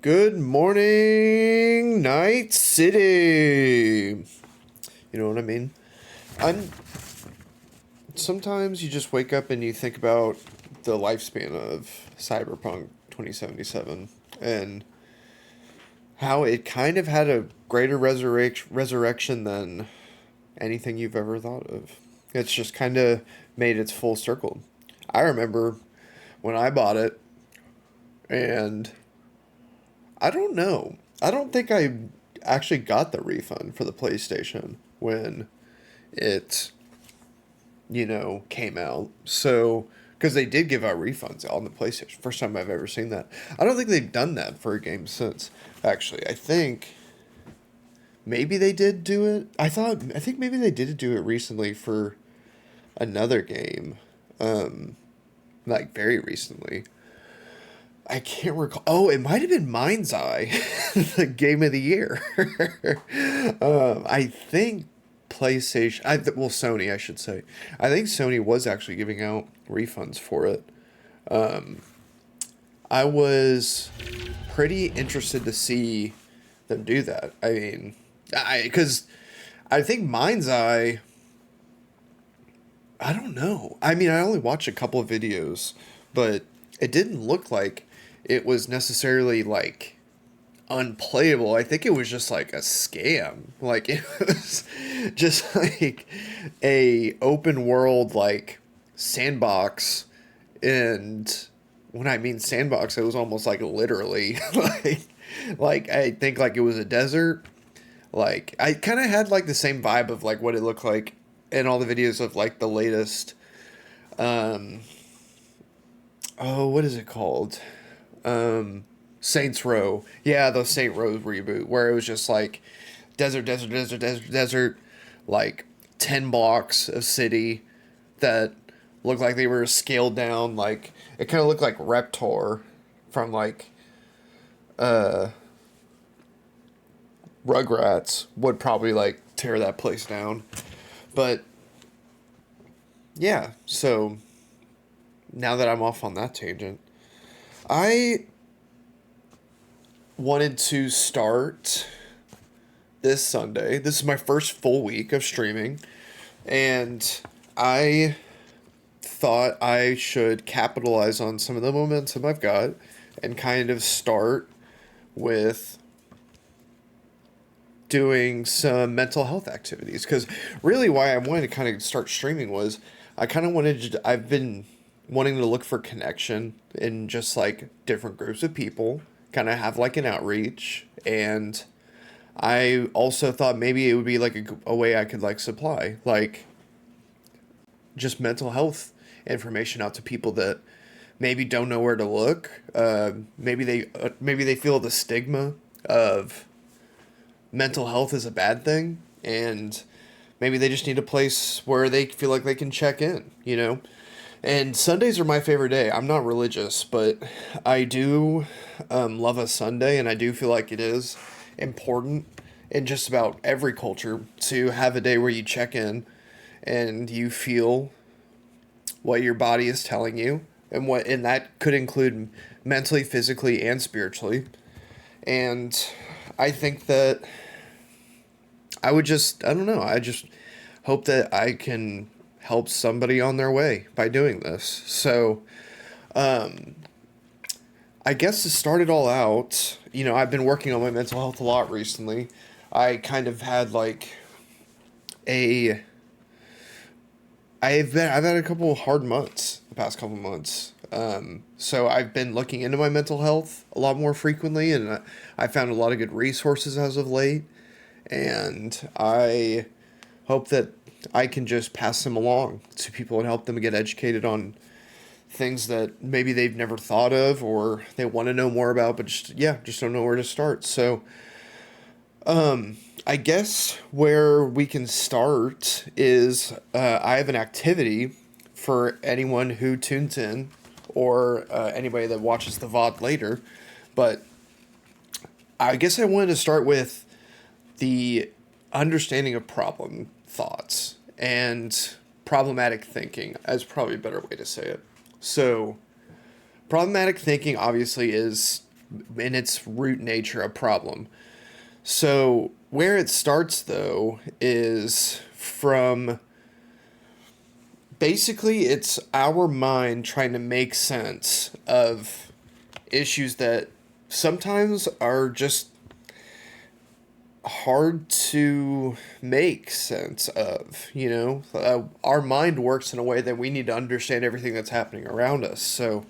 Good morning, Night City. You know what I mean? I'm Sometimes you just wake up and you think about the lifespan of Cyberpunk 2077 and how it kind of had a greater resurrection than anything you've ever thought of. It's just kind of made its full circle. I remember when I bought it, and I don't know. I don't think I actually got the refund for the PlayStation when it, came out. So, because they did give out refunds on the PlayStation. First time I've ever seen that. I don't think they've done that for a game since. Actually, I think maybe they did do it. I think maybe they did do it recently for another game. Like very recently. I can't recall. Oh, it might have been Mind's Eye, the game of the year. I think well, Sony, I should say. I think Sony was actually giving out refunds for it. I was pretty interested to see them do that. I mean, because I think Mind's Eye, I don't know. I mean, I only watched a couple of videos, but it didn't look like it was necessarily like unplayable. I think it was just like a scam. Like it was just like a open world like sandbox, and when I mean sandbox, it was almost like literally like I think like it was a desert. Like I kind of had like the same vibe of like what it looked like in all the videos of like the latest um oh, what is it called? Saints Row. Yeah, the Saint Row reboot where it was just like desert, like 10 blocks of city that looked like they were scaled down. Like it kind of looked like Reptar from like Rugrats would probably like tear that place down. But yeah, so now that I'm off on that tangent, I wanted to start this Sunday. This is my first full week of streaming, and I thought I should capitalize on some of the momentum I've got and kind of start with doing some mental health activities. Because really, why I wanted to kind of start streaming was I kind of I've been wanting to look for connection in just like different groups of people, kind of have like an outreach. And I also thought maybe it would be like a way I could like supply like just mental health information out to people that maybe don't know where to look. Maybe they feel the stigma of mental health is a bad thing, and maybe they just need a place where they feel like they can check in. And Sundays are my favorite day. I'm not religious, but I do love a Sunday, and I do feel like it is important in just about every culture to have a day where you check in and you feel what your body is telling you, and that could include mentally, physically, and spiritually. And I think that I don't know, I just hope that I can help somebody on their way by doing this. So, I guess to start it all out, I've been working on my mental health a lot recently. I kind of had like a I've had a couple of hard months the past couple of months. So I've been looking into my mental health a lot more frequently, and I found a lot of good resources as of late. And I hope that I can just pass them along to people and help them get educated on things that maybe they've never thought of or they want to know more about, but just don't know where to start. So I guess where we can start is I have an activity for anyone who tunes in or anybody that watches the VOD later. But I guess I wanted to start with the understanding of problem thoughts and problematic thinking as probably a better way to say it. So, problematic thinking obviously is in its root nature a problem. So where it starts though is from basically it's our mind trying to make sense of issues that sometimes are just hard to make sense of, our mind works in a way that we need to understand everything that's happening around us. So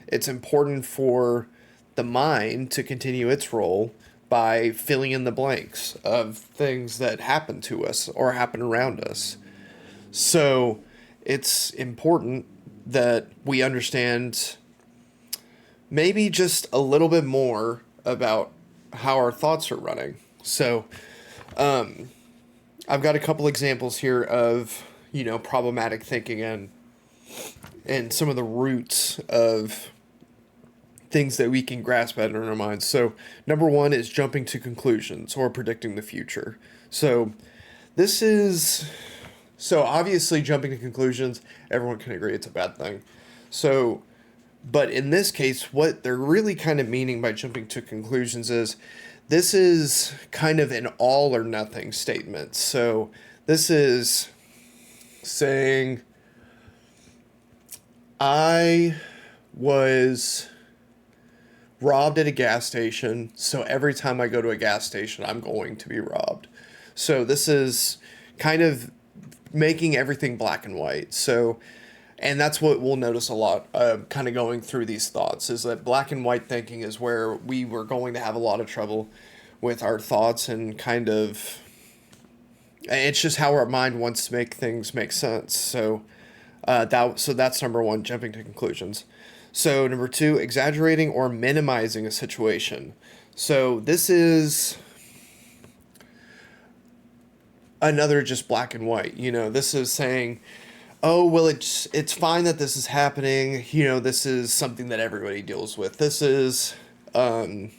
it's important for the mind to continue its role by filling in the blanks of things that happen to us or happen around us. So it's important that we understand maybe just a little bit more about how our thoughts are running. So I've got a couple examples here of, problematic thinking and some of the roots of things that we can grasp at in our minds. So number one is jumping to conclusions or predicting the future. So this is so obviously jumping to conclusions, everyone can agree it's a bad thing. So but in this case, what they're really kind of meaning by jumping to conclusions is this is kind of an all or nothing statement. So this is saying, I was robbed at a gas station, so every time I go to a gas station, I'm going to be robbed. So this is kind of making everything black and white. So, and that's what we'll notice a lot, kind of going through these thoughts, is that black and white thinking is where we were going to have a lot of trouble with our thoughts and kind of, it's just how our mind wants to make things make sense. So, so that's number one, jumping to conclusions. So number two, exaggerating or minimizing a situation. So this is another just black and white. This is saying, oh, well, it's fine that this is happening. This is something that everybody deals with. This is kind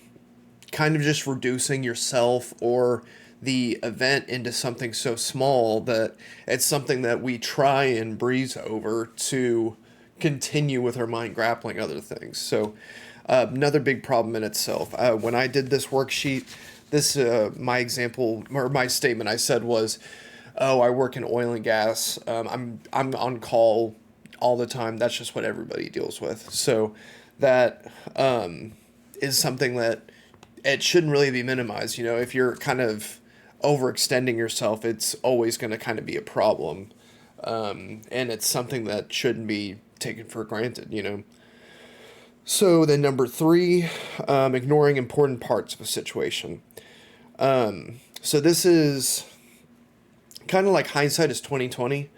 of just reducing yourself or the event into something so small that it's something that we try and breeze over to continue with our mind grappling other things. So another big problem in itself. When I did this worksheet, my example or my statement I said was, oh, I work in oil and gas. I'm on call all the time. That's just what everybody deals with. So that is something that it shouldn't really be minimized. If you're kind of overextending yourself, it's always going to kind of be a problem. And it's something that shouldn't be taken for granted. So then number three, ignoring important parts of a situation. So this is kind of like hindsight is 2020.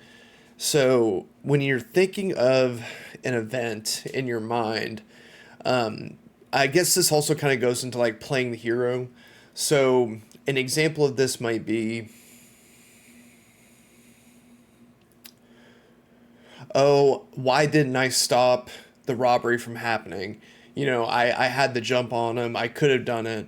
So when you're thinking of an event in your mind, I guess this also kind of goes into like playing the hero. So an example of this might be, oh, why didn't I stop the robbery from happening? I had the jump on him. I could have done it.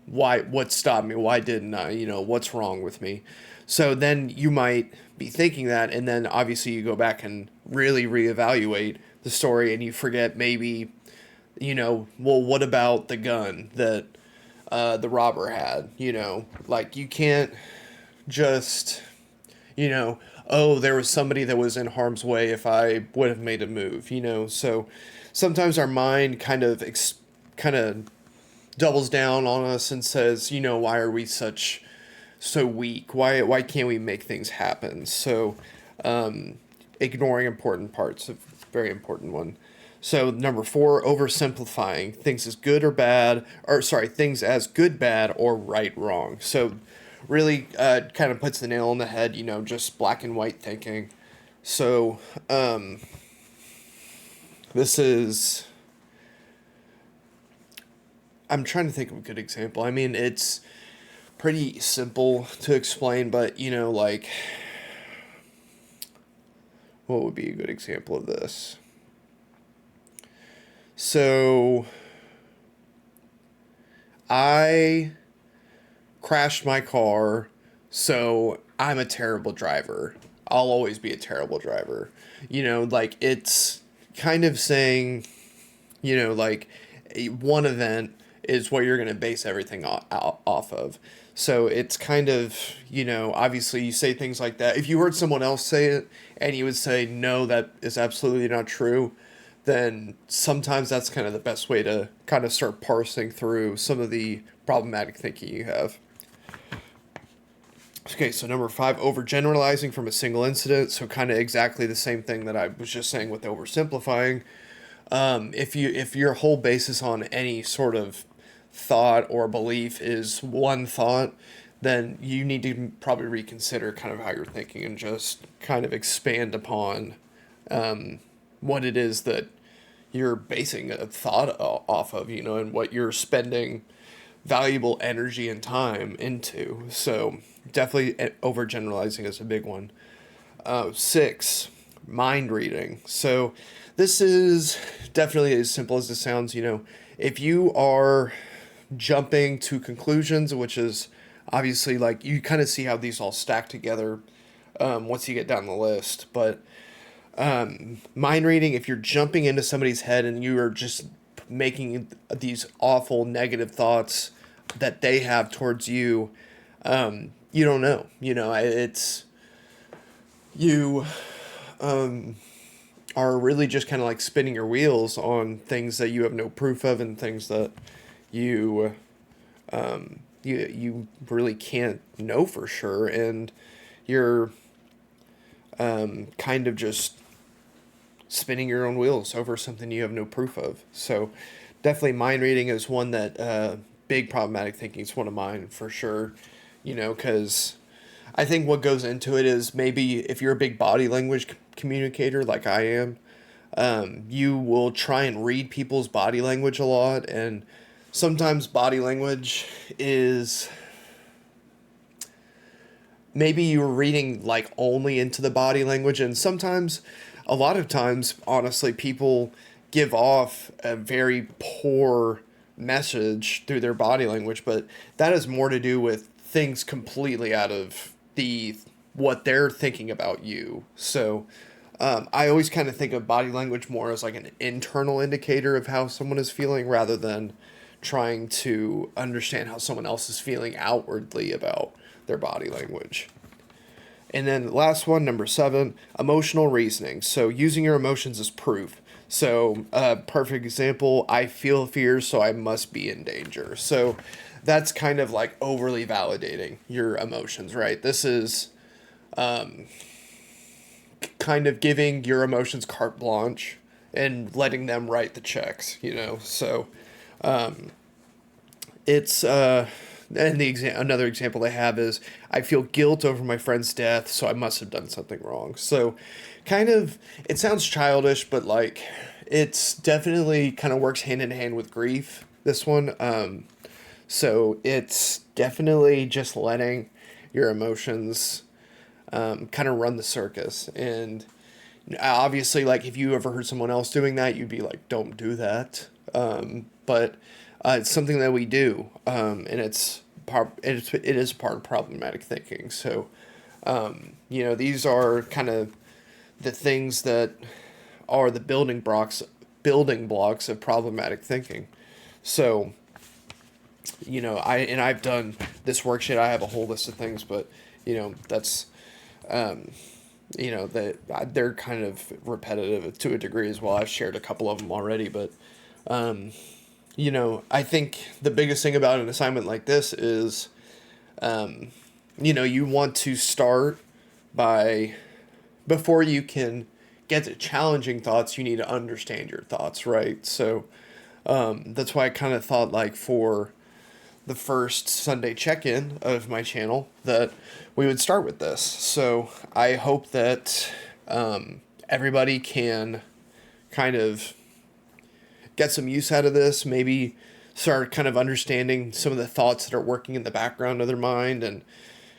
What stopped me? Why didn't I? What's wrong with me? So then you might be thinking that, and then obviously you go back and really reevaluate the story and you forget maybe, well, what about the gun that the robber had? Like you can't just, oh, there was somebody that was in harm's way if I would have made a move, So sometimes our mind kind of doubles down on us and says, why are we so weak? Why can't we make things happen? So ignoring important parts, a very important one. So number four, oversimplifying things as good or bad, things as good, bad, or right, wrong. So really kind of puts the nail on the head, just black and white thinking. So this is, I'm trying to think of a good example. I mean, it's pretty simple to explain, but, like, what would be a good example of this? So, I crashed my car, so I'm a terrible driver. I'll always be a terrible driver. Like, it's kind of saying, like, one event is what you're going to base everything off of. So it's kind of, obviously you say things like that. If you heard someone else say it and you would say, no, that is absolutely not true, then sometimes that's kind of the best way to kind of start parsing through some of the problematic thinking you have. Okay, so number 5, overgeneralizing from a single incident. So kind of exactly the same thing that I was just saying with oversimplifying. If your whole basis on any sort of thought or belief is one thought, then you need to probably reconsider kind of how you're thinking and just kind of expand upon what it is that you're basing a thought off of, and what you're spending valuable energy and time into. So definitely overgeneralizing is a big one. 6, mind reading. So this is definitely as simple as it sounds. If you are jumping to conclusions, which is obviously like you kind of see how these all stack together once you get down the list. But mind reading, if you're jumping into somebody's head and you are just making these awful negative thoughts that they have towards you, you don't know. It's you are really just kind of like spinning your wheels on things that you have no proof of and things that you you really can't know for sure, and you're kind of just spinning your own wheels over something you have no proof of. So definitely mind reading is one that big problematic thinking is one of mine for sure, because I think what goes into it is maybe if you're a big body language communicator like I am, you will try and read people's body language a lot, and sometimes body language is maybe you're reading like only into the body language, and sometimes a lot of times honestly people give off a very poor message through their body language, but that has more to do with things completely out of the what they're thinking about you. So I always kind of think of body language more as like an internal indicator of how someone is feeling rather than trying to understand how someone else is feeling outwardly about their body language. And then last one, number 7, emotional reasoning. So using your emotions as proof. So perfect example, I feel fear, so I must be in danger. So that's kind of like overly validating your emotions, right? This is kind of giving your emotions carte blanche and letting them write the checks, So it's and another example they have is I feel guilt over my friend's death, so I must have done something wrong. So kind of it sounds childish, but like it's definitely kind of works hand in hand with grief. This one, so it's definitely just letting your emotions kind of run the circus. And obviously, like if you ever heard someone else doing that, you'd be like, "Don't do that." But it's something that we do, and it is part of problematic thinking. So, these are kind of the things that are the building blocks of problematic thinking. So, I've done this worksheet. I have a whole list of things, but that's they're kind of repetitive to a degree as well. I've shared a couple of them already, but I think the biggest thing about an assignment like this is, you want to start by, before you can get to challenging thoughts, you need to understand your thoughts, right? So that's why I kind of thought like for the first Sunday check-in of my channel that we would start with this. So I hope that everybody can kind of get some use out of this, maybe start kind of understanding some of the thoughts that are working in the background of their mind. And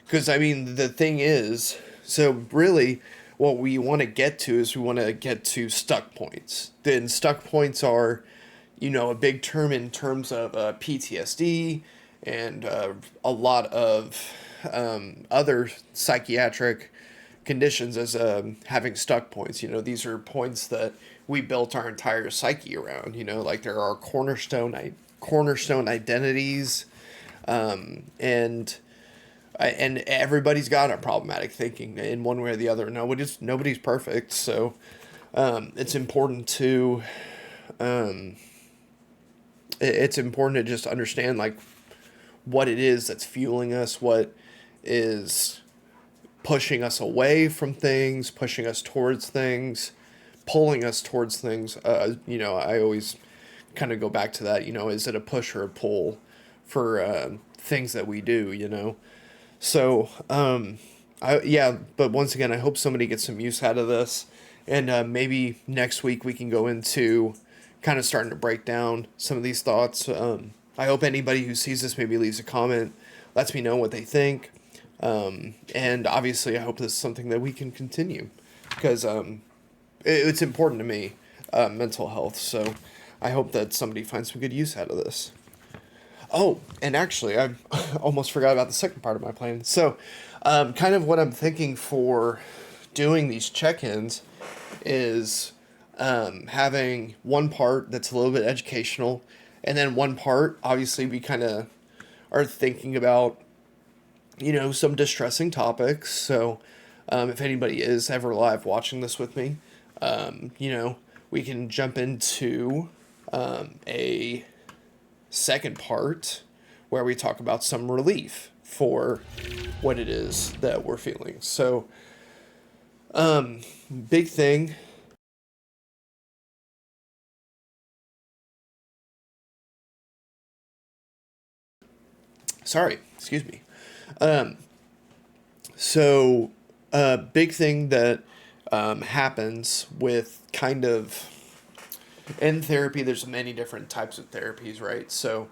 because the thing is, so really what we want to get to is we want to get to stuck points. Then stuck points are, a big term in terms of PTSD and a lot of other psychiatric conditions as having stuck points. These are points that we built our entire psyche around. You know, like there are cornerstone identities, and and everybody's got a problematic thinking in one way or the other. Nobody's perfect, so it's important to it's important to just understand like what it is that's fueling us, what is pushing us away from things, pushing us towards things, pulling us towards things. I always kind of go back to that. Is it a push or a pull for things that we do? So but once again, I hope somebody gets some use out of this, and maybe next week we can go into kind of starting to break down some of these thoughts. I hope anybody who sees this maybe leaves a comment, lets me know what they think. And obviously, I hope this is something that we can continue because it's important to me, mental health. So I hope that somebody finds some good use out of this. Oh, and actually, I almost forgot about the second part of my plan. So, kind of what I'm thinking for doing these check-ins is having one part that's a little bit educational, and then one part, obviously, we kind of are thinking about, some distressing topics. So, if anybody is ever live watching this with me, we can jump into a second part where we talk about some relief for what it is that we're feeling. So, big thing. Sorry, excuse me. So, big thing that happens with kind of in therapy, there's many different types of therapies, right? So,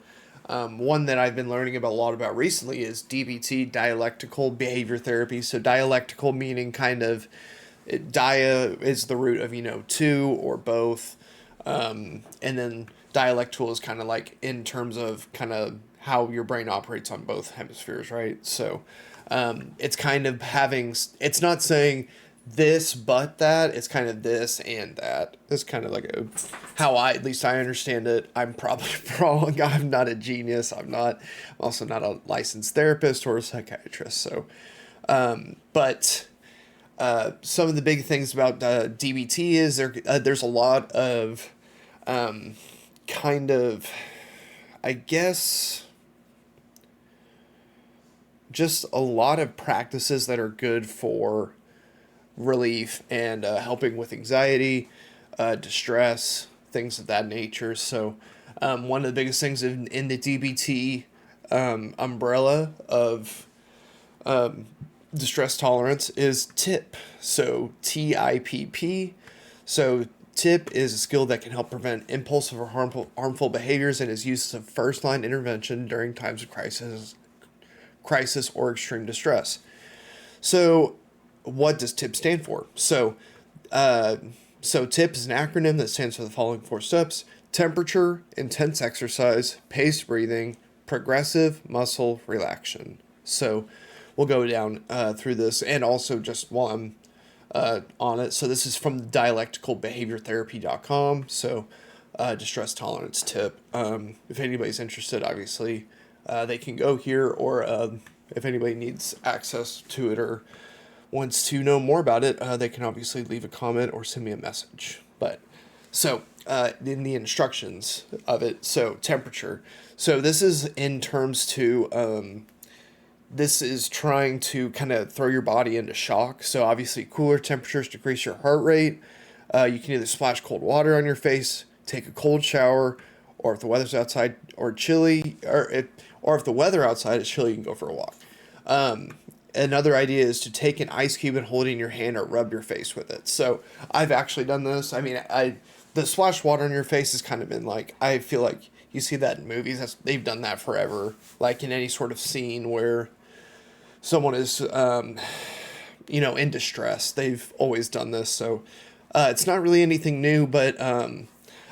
one that I've been learning about a lot about recently is DBT, dialectical behavior therapy. So, dialectical meaning kind of dia is the root of two or both, and then dialectical is kind of like in terms of kind of how your brain operates on both hemispheres, right? So, it's kind of it's not saying this but that, it's kind of this and that. It's kind of like how at least I understand it. I'm probably wrong. I'm not a genius. I'm also not a licensed therapist or a psychiatrist. So, but some of the big things about DBT is there's a lot of kind of, I guess, just a lot of practices that are good for relief and helping with anxiety, distress, things of that nature. So, one of the biggest things in the DBT umbrella of distress tolerance is TIP. So, TIPP. So, TIP is a skill that can help prevent impulsive or harmful behaviors and is used as a first line intervention during times of crisis or extreme distress. So, what does TIP stand for? So TIP is an acronym that stands for the following four steps: temperature, intense exercise, paced breathing, progressive muscle relaxation. So we'll go down through this, and also just while I'm on it. So this is from dialecticalbehaviortherapy.com. So distress tolerance tip. If anybody's interested, obviously, they can go here, or if anybody needs access to it or wants to know more about it, they can obviously leave a comment or send me a message. But so in the instructions of it, so temperature. So this is in terms to this is trying to kind of throw your body into shock. So obviously, cooler temperatures decrease your heart rate. You can either splash cold water on your face, take a cold shower, or if the weather's outside or chilly, or if the weather outside is chilly, you can go for a walk. Another idea is to take an ice cube and hold it in your hand or rub your face with it. So I've actually done this. I mean, the splash water on your face has kind of been like, I feel like you see that in movies. They've done that forever. Like in any sort of scene where someone is, in distress, they've always done this. So it's not really anything new, but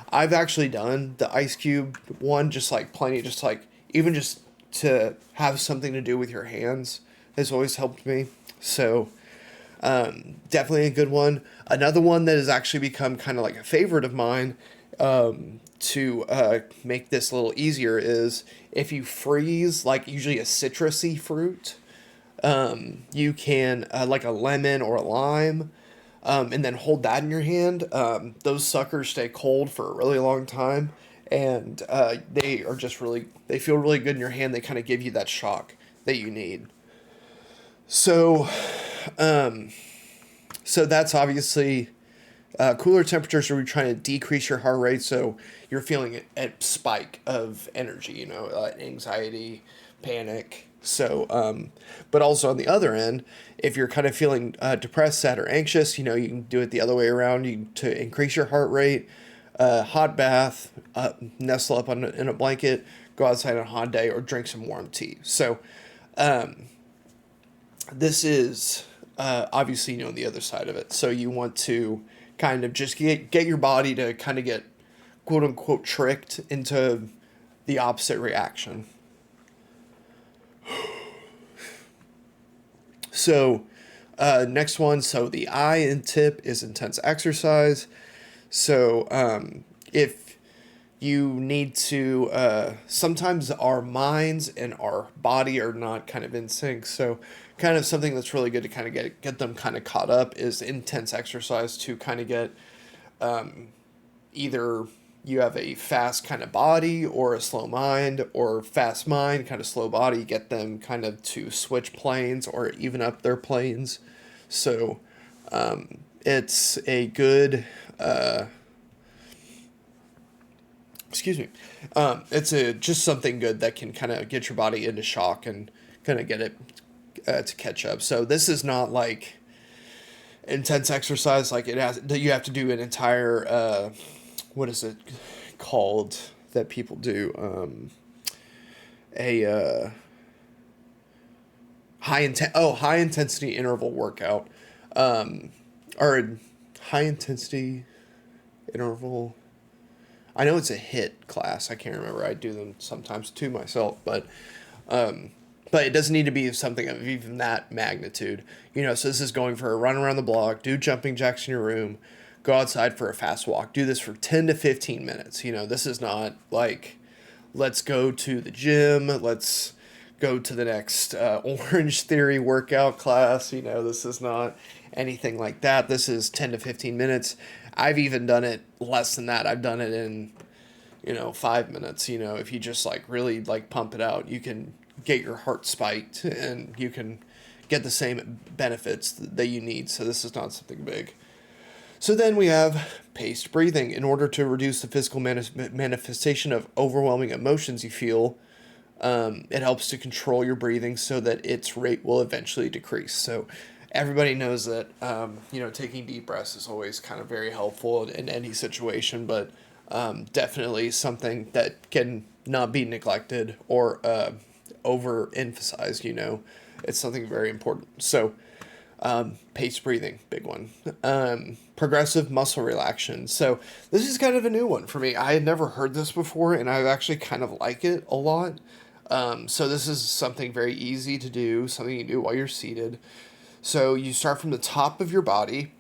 I've actually done the ice cube one, just like even just to have something to do with your hands has always helped me. So, Definitely a good one. Another one that has actually become kind of like a favorite of mine, to make this a little easier, is if you freeze like usually a citrusy fruit, you can, like a lemon or a lime, and then hold that in your hand. Those suckers stay cold for a really long time, and they are just really, they feel really good in your hand. They kind of give you that shock that you need. So, so that's obviously, cooler temperatures are trying to decrease your heart rate, so you're feeling a spike of energy, anxiety, panic. So, but also on the other end, if you're kind of feeling depressed, sad, or anxious, you can do it the other way around. To increase your heart rate, hot bath, nestle up in a blanket, go outside on a hot day, or drink some warm tea. So, this is, obviously, the other side of it. So you want to kind of just get your body to kind of get quote unquote tricked into the opposite reaction. So, next one. So the I in tip is intense exercise. So, if you need to, sometimes our minds and our body are not kind of in sync. So, kind of something that's really good to kind of get them kind of caught up is intense exercise to kind of get, either you have a fast kind of body or a slow mind, or fast mind, kind of slow body, get them kind of to switch planes or even up their planes. So, it's a good, excuse me, it's a just something good that can kind of get your body into shock and kind of get it, to catch up. So this is not like intense exercise, like it has that you have to do an entire, what is it called that people do, a high intensity interval workout, or a high intensity interval. I know it's a HIIT class. I can't remember. I do them sometimes too myself, but it doesn't need to be something of even that magnitude. So this is going for a run around the block, do jumping jacks in your room, go outside for a fast walk. Do this for 10 to 15 minutes. This is not like, let's go to the gym, let's go to the next, Orange Theory workout class. This is not anything like that. This is 10 to 15 minutes. I've even done it less than that. I've done it in, 5 minutes. If you just like really like pump it out, you can get your heart spiked and you can get the same benefits that you need. So this is not something big. So then we have paced breathing. In order to reduce the physical manifestation of overwhelming emotions you feel, it helps to control your breathing so that its rate will eventually decrease. So everybody knows that, taking deep breaths is always kind of very helpful in any situation, but, definitely something that can not be neglected or, overemphasized. It's something very important. So, paced breathing, big one. Progressive muscle relaxation. So this is kind of a new one for me. I had never heard this before, and I actually kind of like it a lot. So this is something very easy to do, something you do while you're seated. So you start from the top of your body,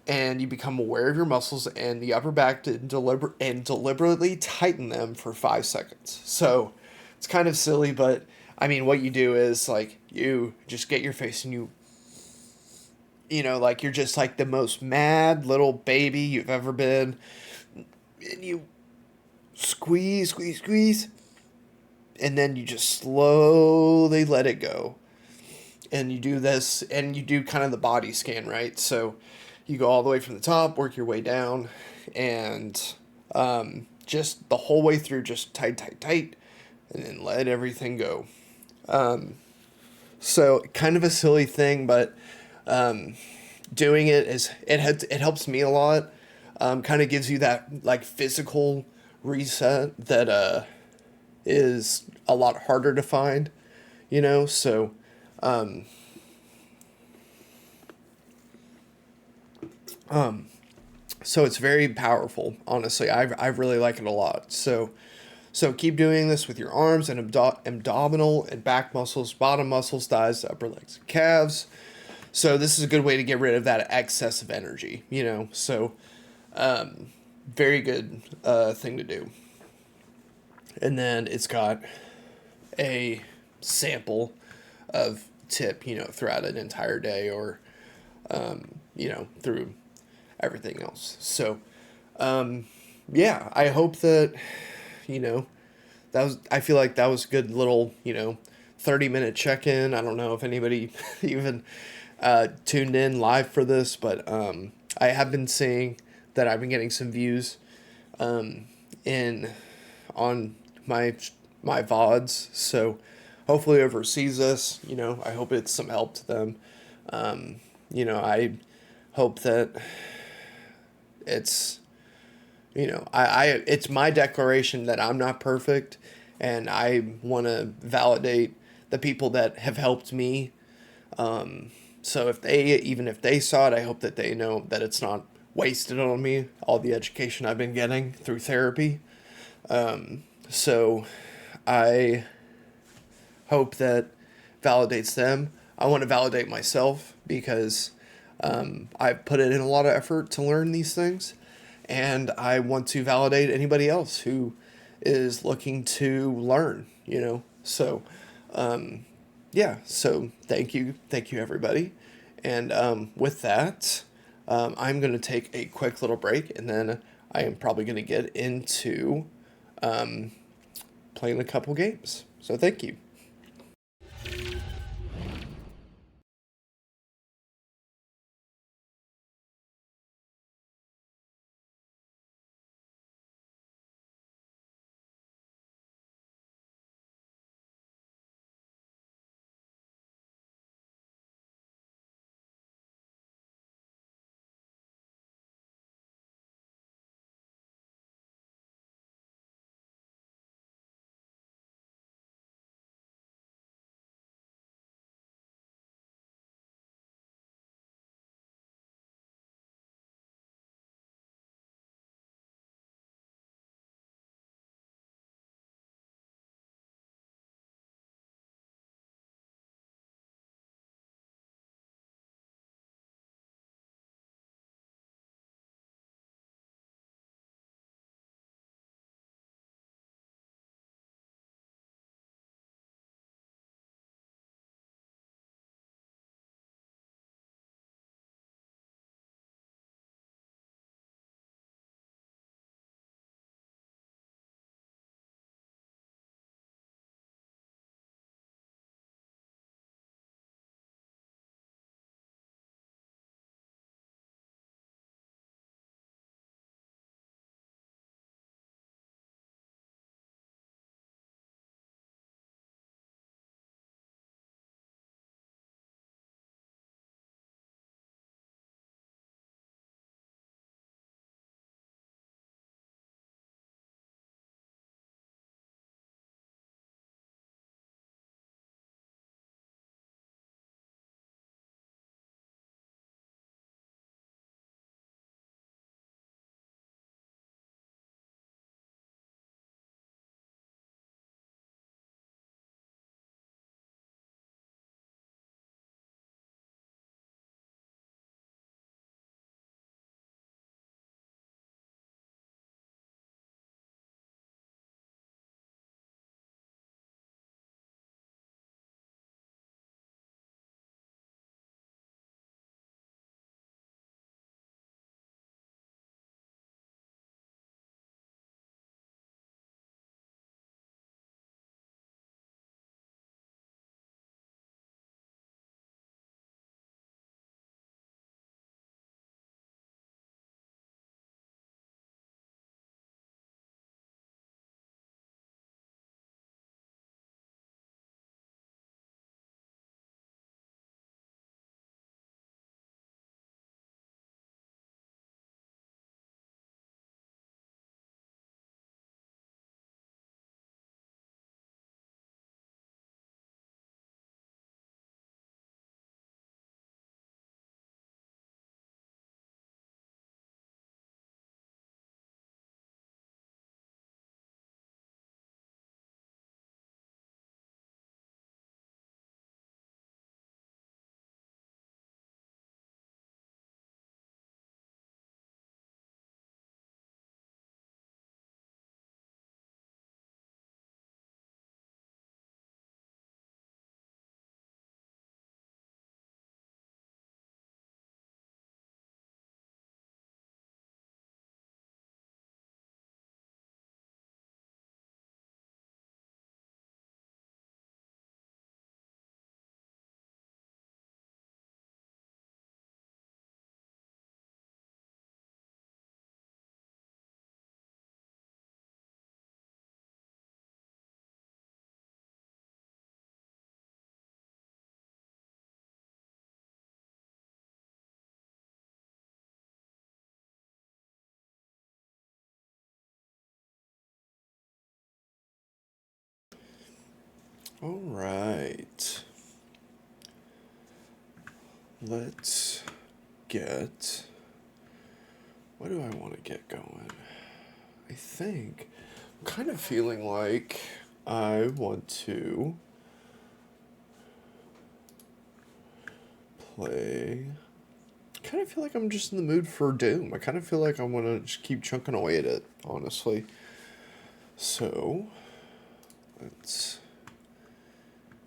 and you become aware of your muscles and the upper back to deliberately tighten them for 5 seconds. So it's kind of silly, but I mean, what you do is like you just get your face and like you're just like the most mad little baby you've ever been, and you squeeze, squeeze, squeeze, and then you just slowly let it go. And you do this, and you do kind of the body scan, right? So you go all the way from the top, work your way down, and, just the whole way through, just tight, tight, tight, and then let everything go. So kind of a silly thing, but, doing it helps me a lot. Kind of gives you that like physical reset that, is a lot harder to find, So, um, so it's very powerful. Honestly, I really like it a lot. So keep doing this with your arms and abdominal and back muscles, bottom muscles, thighs, upper legs, and calves. So this is a good way to get rid of that excess of energy, you know. So very good thing to do. And then it's got a sample of tip, you know, throughout an entire day or, you know, through everything else. So, yeah, I hope that, you know, I feel like that was a good little, you know, 30-minute check in. I don't know if anybody even tuned in live for this, but I have been seeing that I've been getting some views in on my my VODs. So hopefully whoever sees this, you know, I hope it's some help to them. You know, I hope that it's you know, it's my declaration that I'm not perfect, and I want to validate the people that have helped me. So even if they saw it, I hope that they know that it's not wasted on me, all the education I've been getting through therapy. So I hope that validates them. I want to validate myself because I've put in a lot of effort to learn these things, and I want to validate anybody else who is looking to learn, you know. So, yeah, so thank you everybody. And with that, I'm going to take a quick little break, and then I am probably going to get into playing a couple games. So, thank you. All right. Let's get... What do I want to get going? I think... I'm kind of feeling like I want to play... I kind of feel like I'm just in the mood for Doom. I kind of feel like I want to just keep chunking away at it, honestly. So, let's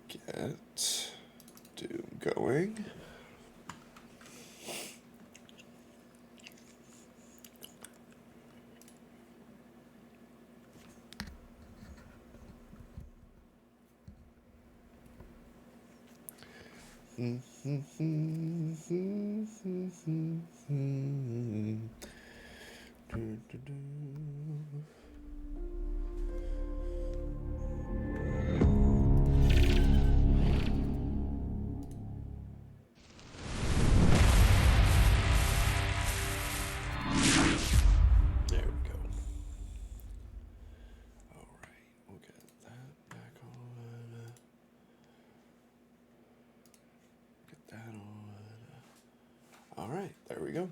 get Doom going. All right, there we go.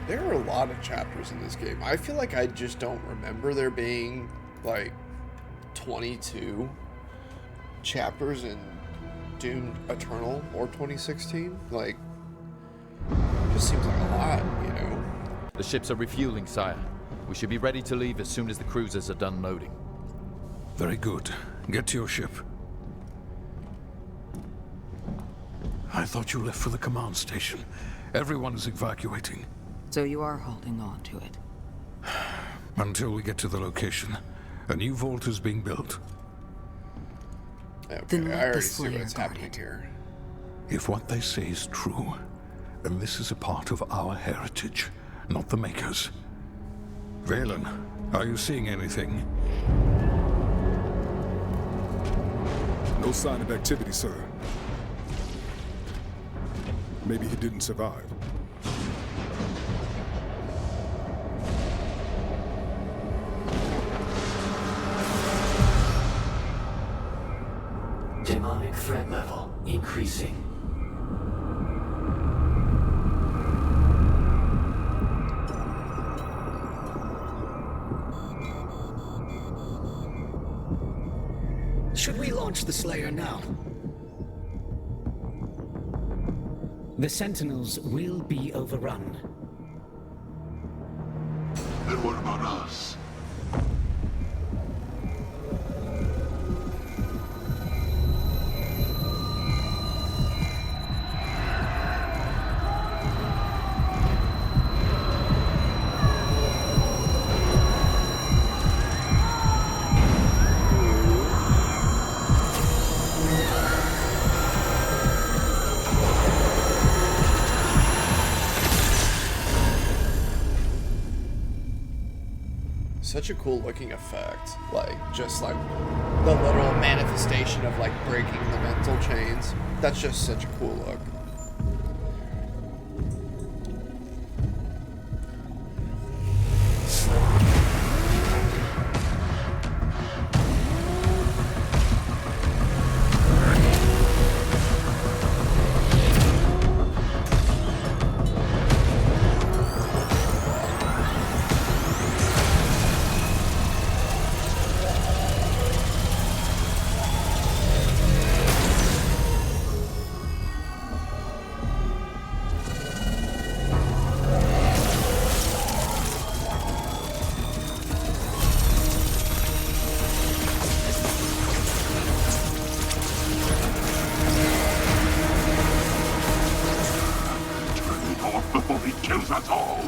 There are a lot of chapters in this game. I feel like I just don't remember there being like 22 chapters in Doom Eternal or 2016. Like, it just seems like a lot, you know? The ships are refueling, sire. We should be ready to leave as soon as the cruisers are done loading. Very good. Get to your ship. I thought you left for the command station. Everyone is evacuating. So you are holding on to it? Until we get to the location. A new vault is being built. Okay, Then I let the already see Slayer what's guard happening it. here. If what they say is true, then this is a part of our heritage, not the Makers. Valen, are you seeing anything? No sign of activity, sir. Maybe he didn't survive. Demonic threat level increasing. Should we launch the Slayer now? The Sentinels will be overrun. Then what about us? Such a cool looking effect. Like, just like the literal manifestation of like breaking the mental chains. That's just such a cool look. Before he kills us all!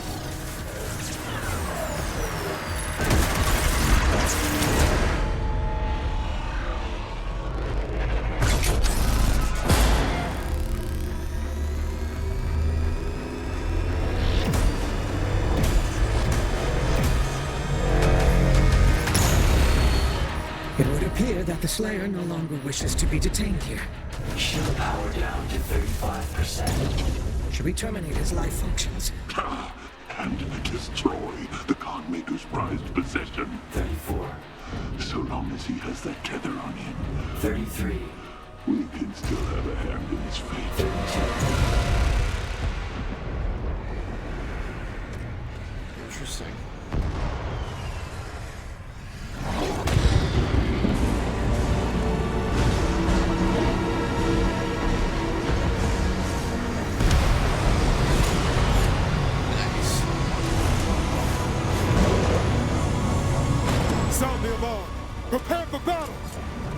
It would appear clear that the Slayer no longer wishes to be detained here. Shield power down to 35%. Should we terminate his life functions? And destroy the Khanmaker's prized possession. 34. So long as he has that tether on him, 33. we can still have a hand in his fate. 32. Interesting. Nice. Sound the alarm! Prepare for battle!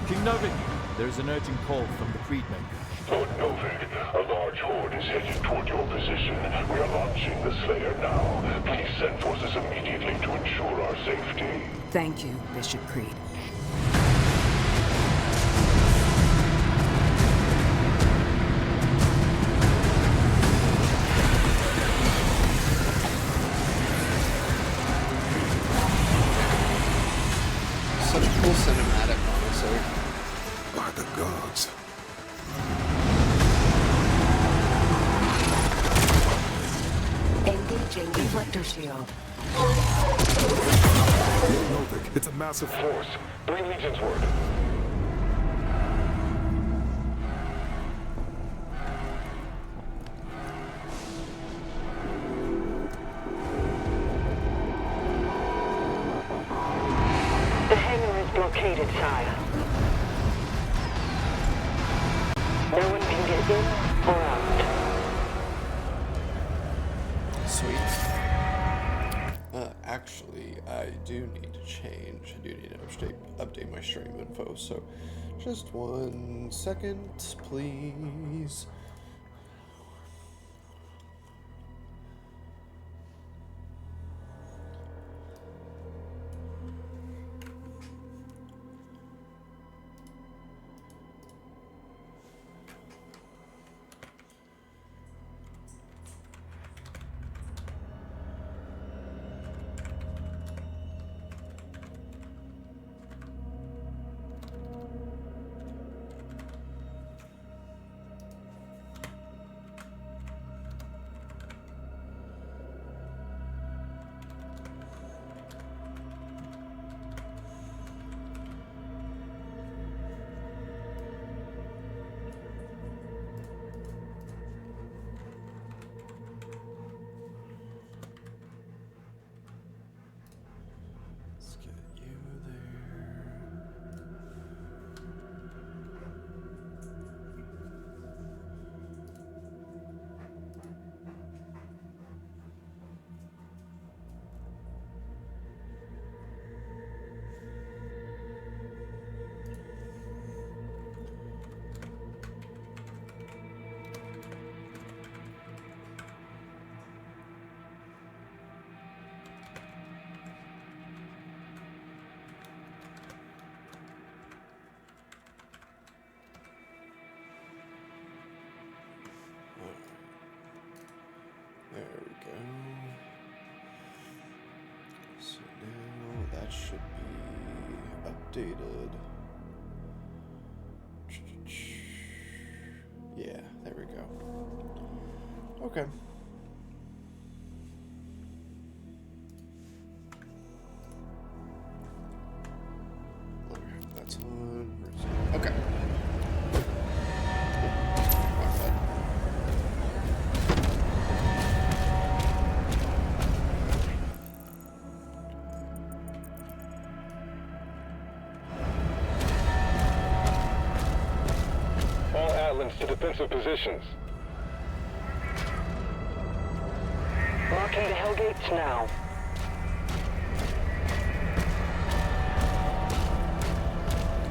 King Novik, there is an urgent call from the Creedmaker. Lord Novik, a large horde is headed toward your position. We are launching the Slayer now. Please send forces immediately to ensure our safety. Thank you, Bishop Creed. Such a cool cinematic, honestly. By the gods. Engaging reflector shield. Novik, it's a massive Force, 3 legions word. The hangar is blockaded, sire. No one can get in or out. Sweet. Actually, I do need to change. I do need to update my stream info, so just 1 second, please. Let's get you there. There we go. So now that should be updated. Yeah, there we go. Okay. Okay, that's on. Okay. My bad. All Atlands to defensive positions. Marking the Hellgates now.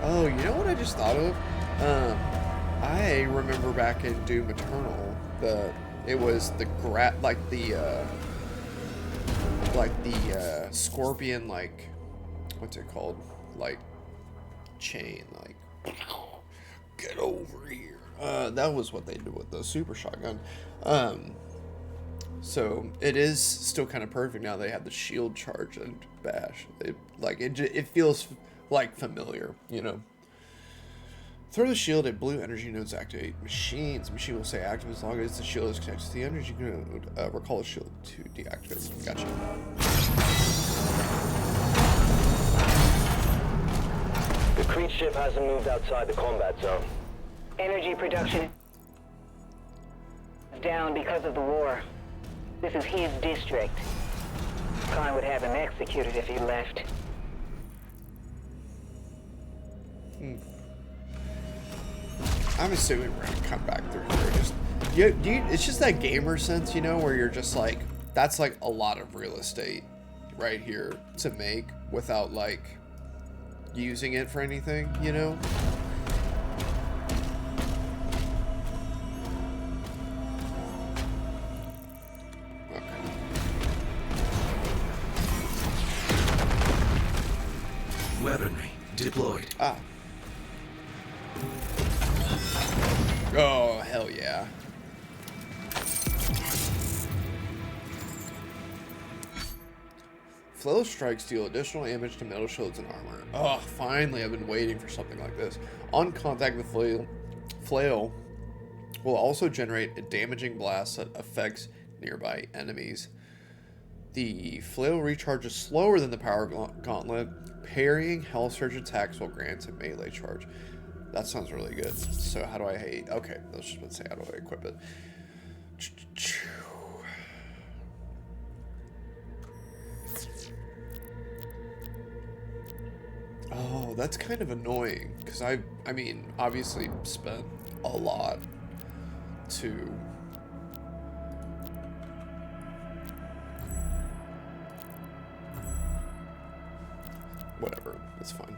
Oh, you know what I just thought of? I remember back in Doom Eternal, it was the scorpion, like, what's it called? Like, chain, like, get over here. That was what they did with the super shotgun. So it is still kind of perfect now they have the shield charge and bash. It feels like familiar, you know. Throw the shield at blue energy nodes activate. Machines. Machine will stay active as long as the shield is connected to the energy node. Recall the shield to deactivate. Gotcha. The Creed ship hasn't moved outside the combat zone. Energy production is down because of the war. This is his district. Khan would have him executed if he left. I'm assuming we're gonna come back through here. It's just that gamer sense, you know, where you're just like, that's like a lot of real estate right here to make without like using it for anything, you know? Okay. Weaponry deployed. Ah. Oh, hell yeah. Flail strikes deal additional damage to metal shields and armor. Oh, finally, I've been waiting for something like this. On contact with flail will also generate a damaging blast that affects nearby enemies. The flail recharges slower than the power gauntlet. Parrying Hell Surge attacks will grant a melee charge. That sounds really good. So how do I hate? Okay, let's just say how do I equip it? Oh, that's kind of annoying because I mean, obviously spent a lot to whatever. It's fine.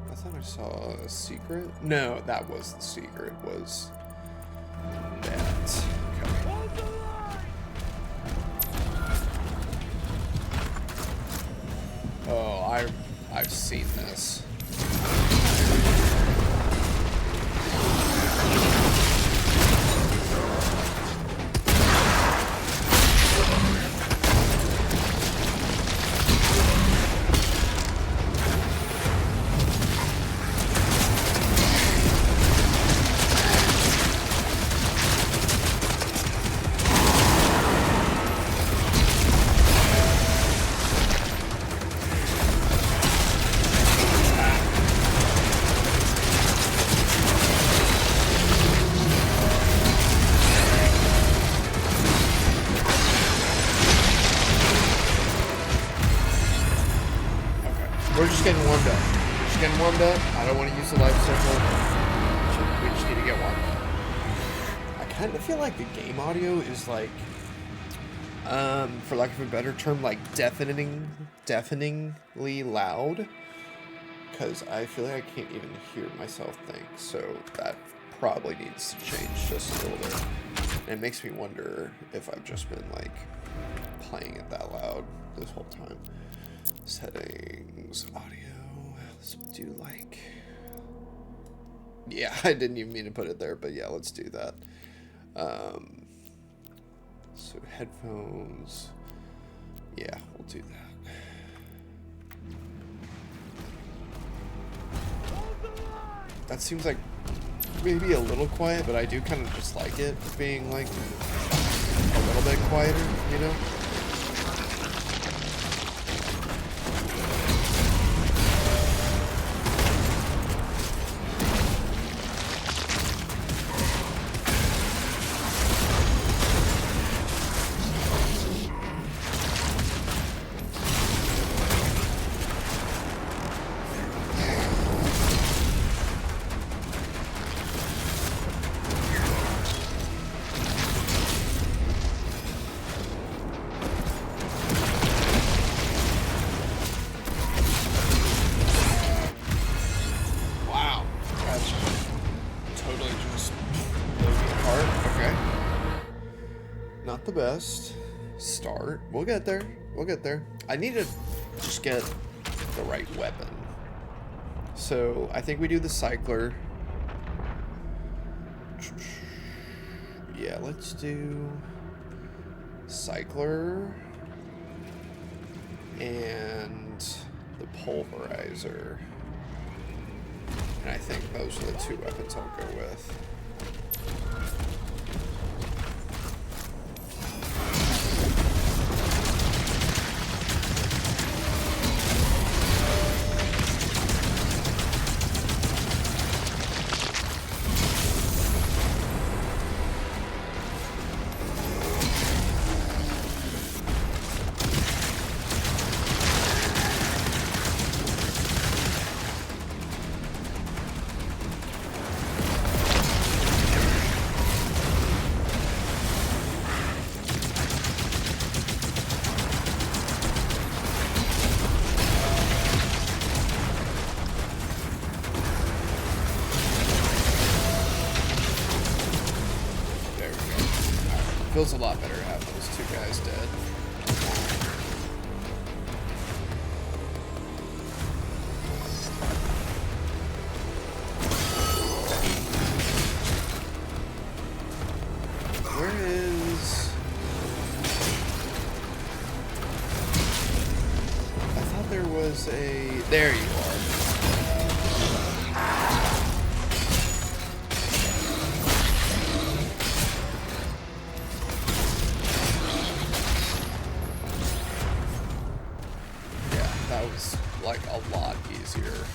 I thought I saw a secret. No, that was the secret. Was that? Okay. Oh, I've seen this. We're just getting warmed up. Just getting warmed up. I don't want to use the life circle. We just need to get warmed up. I kind of feel like the game audio is like, for lack of a better term, like deafeningly loud. Because I feel like I can't even hear myself think. So that probably needs to change just a little bit. And it makes me wonder if I've just been like playing it that loud this whole time. Settings, audio, let's do like, yeah, I didn't even mean to put it there, but yeah, let's do that. So headphones, yeah, we'll do that. That seems like maybe a little quiet, but I do kind of just like it being like a little bit quieter, you know? The best start. We'll get there. We'll get there. I need to just get the right weapon. So I think we do the cycler. Yeah, let's do cycler. and the pulverizer. And I think those are the two weapons I'll go with. Feels a lot better to have those two guys dead. Where is... I thought there was a... There you are. Like a lot easier.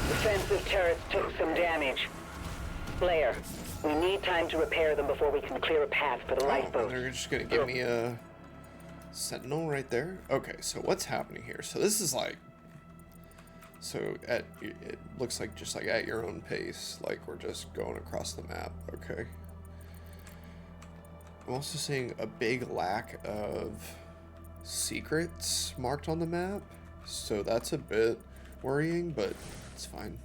Defensive turrets took some damage. Slayer, we need time to repair them before we can clear a path for the lifeboat. They're just gonna give me a sentinel right there. Okay, so what's happening here? So this is like, so it looks like just like at your own pace, like we're just going across the map. Okay. I'm also seeing a big lack of secrets marked on the map, so that's a bit worrying, but it's fine.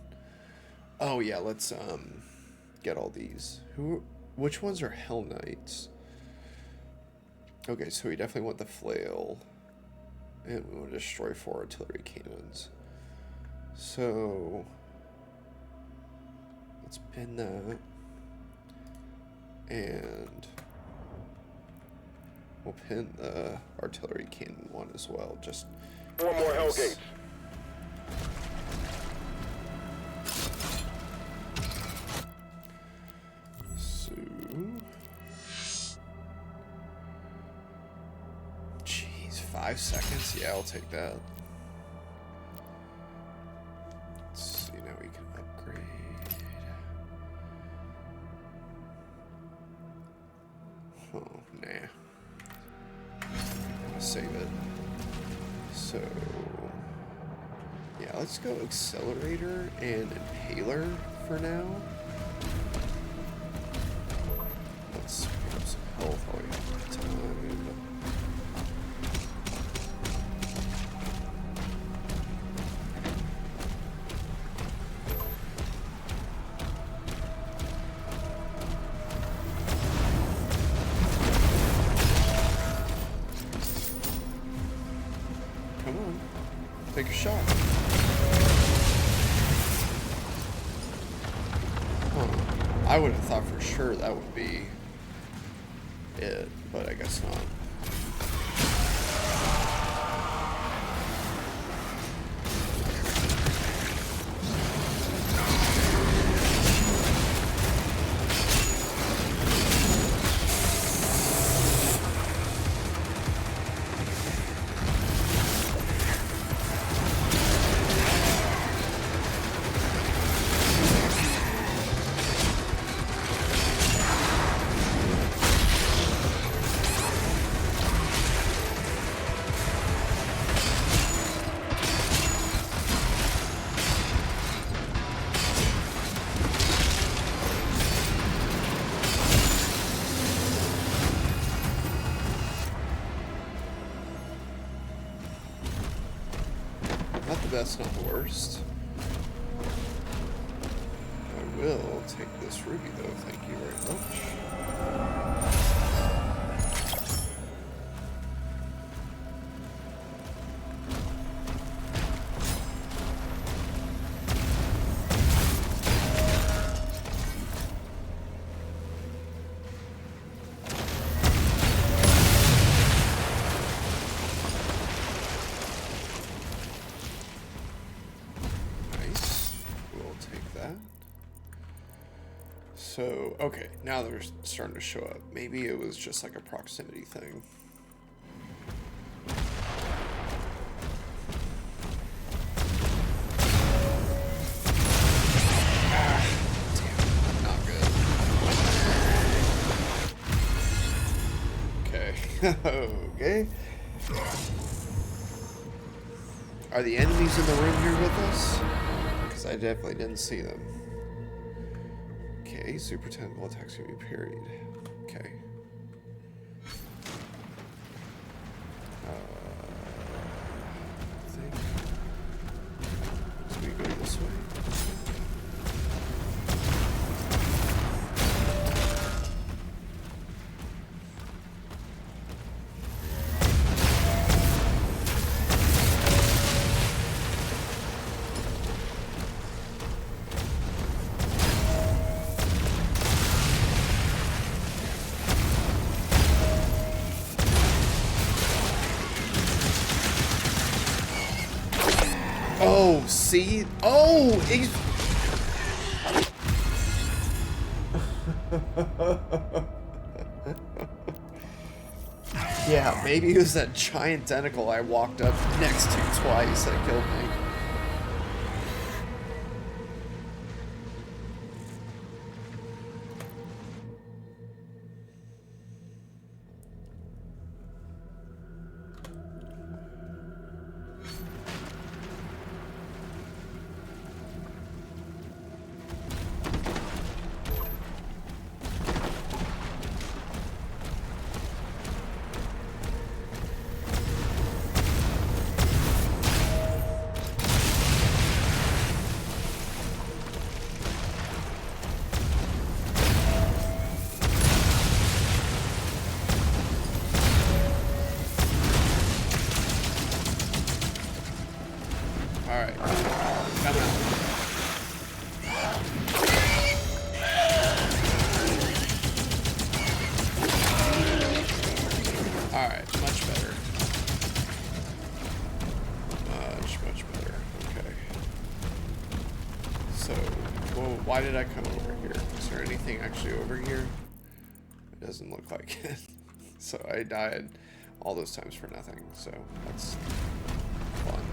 Oh yeah, let's get all these. Which ones are Hell Knights? Okay, so we definitely want the flail, and we want to destroy 4 artillery cannons. So let's pin that, and we'll pin the artillery cannon one as well. Just 4 more Hellgates. So, jeez, 5 seconds. Yeah, I'll take that. Let's see, now we can upgrade. Oh, nah. Save it. So, yeah, let's go Accelerator and Impaler for now. Let's pick up some health while we have time. Come on, take a shot. Huh. I would have thought for sure that would be it, but I guess not. Not the best, not the worst. will take this ruby, though. Thank you very much. So, okay, now they're starting to show up. Maybe it was just like a proximity thing. Ah, damn, not good. Okay. Okay. Are the enemies in the room here with us? Because I definitely didn't see them. Okay, super tentacle attacks can be parried. Okay. I think. So we go this way. Oh, see? Oh, he's... Yeah, maybe it was that giant tentacle I walked up next to twice that killed me. Why did I come over here? Is there anything actually over here? It doesn't look like it. So I died all those times for nothing. So that's fun.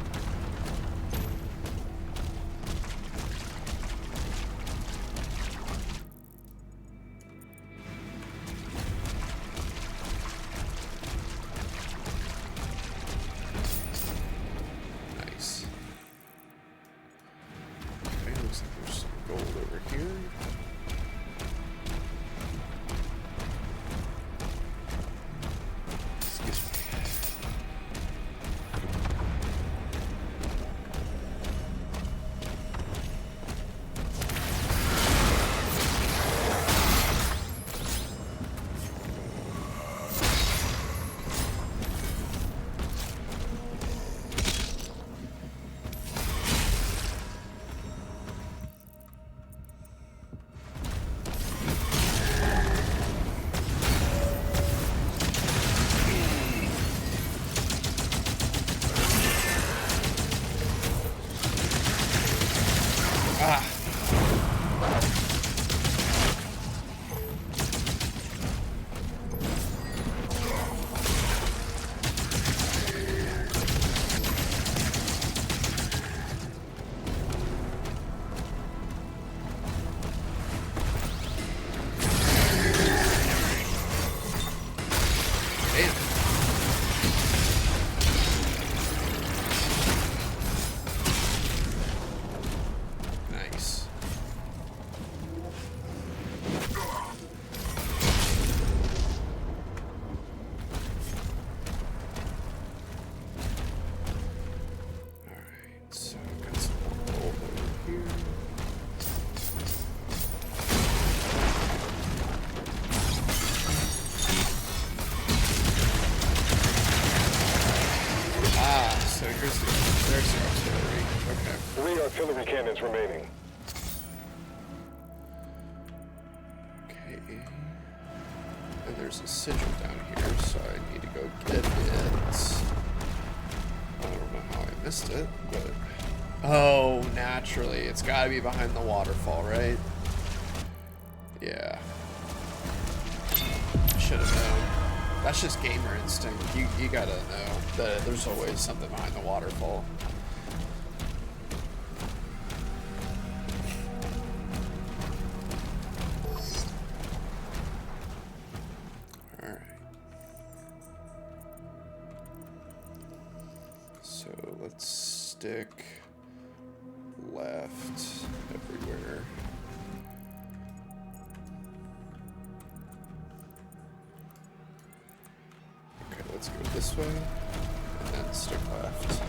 here's there's the artillery. Okay. 3 artillery cannons remaining. Okay. And there's a sigil down here, so I need to go get it. I don't know how I missed it, but... Oh, naturally. It's gotta be behind the waterfall, right? Yeah. Should have known. That's just gamer instinct. You gotta know that there's always something behind the waterfall. Alright. So let's stick left everywhere. Okay, let's go this way, and then stick left.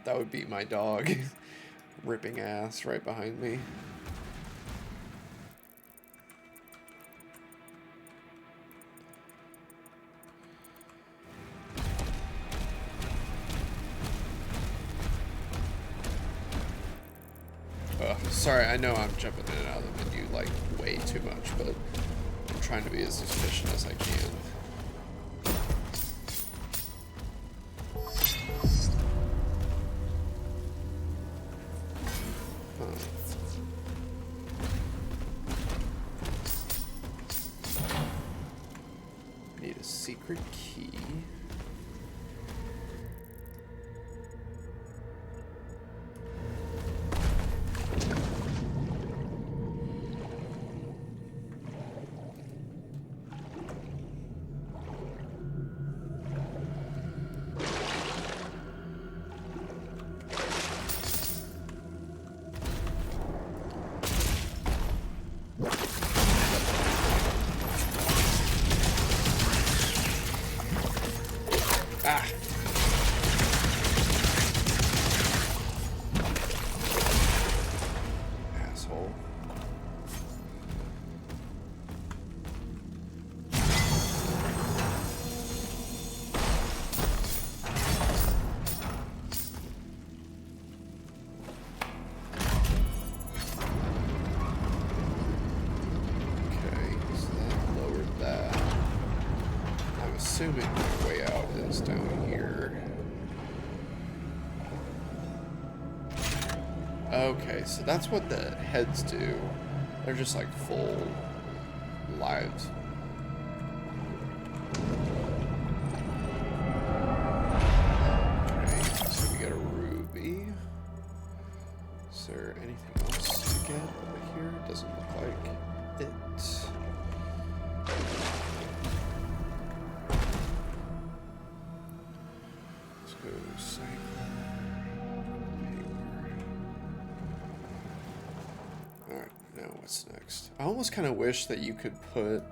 That would be my dog ripping ass right behind me. Sorry, I know I'm jumping in and out of the menu like way too much, but I'm trying to be as efficient as I can. Need a secret key. Ah. Asshole. Okay, so that lowered that. I'm assuming my way out is down here. Okay, so that's what the heads do. They're just like full lives. Okay, so we got a ruby. Is there anything else to get over here? Doesn't look like it. Alright, now what's next? I almost kind of wish that you could put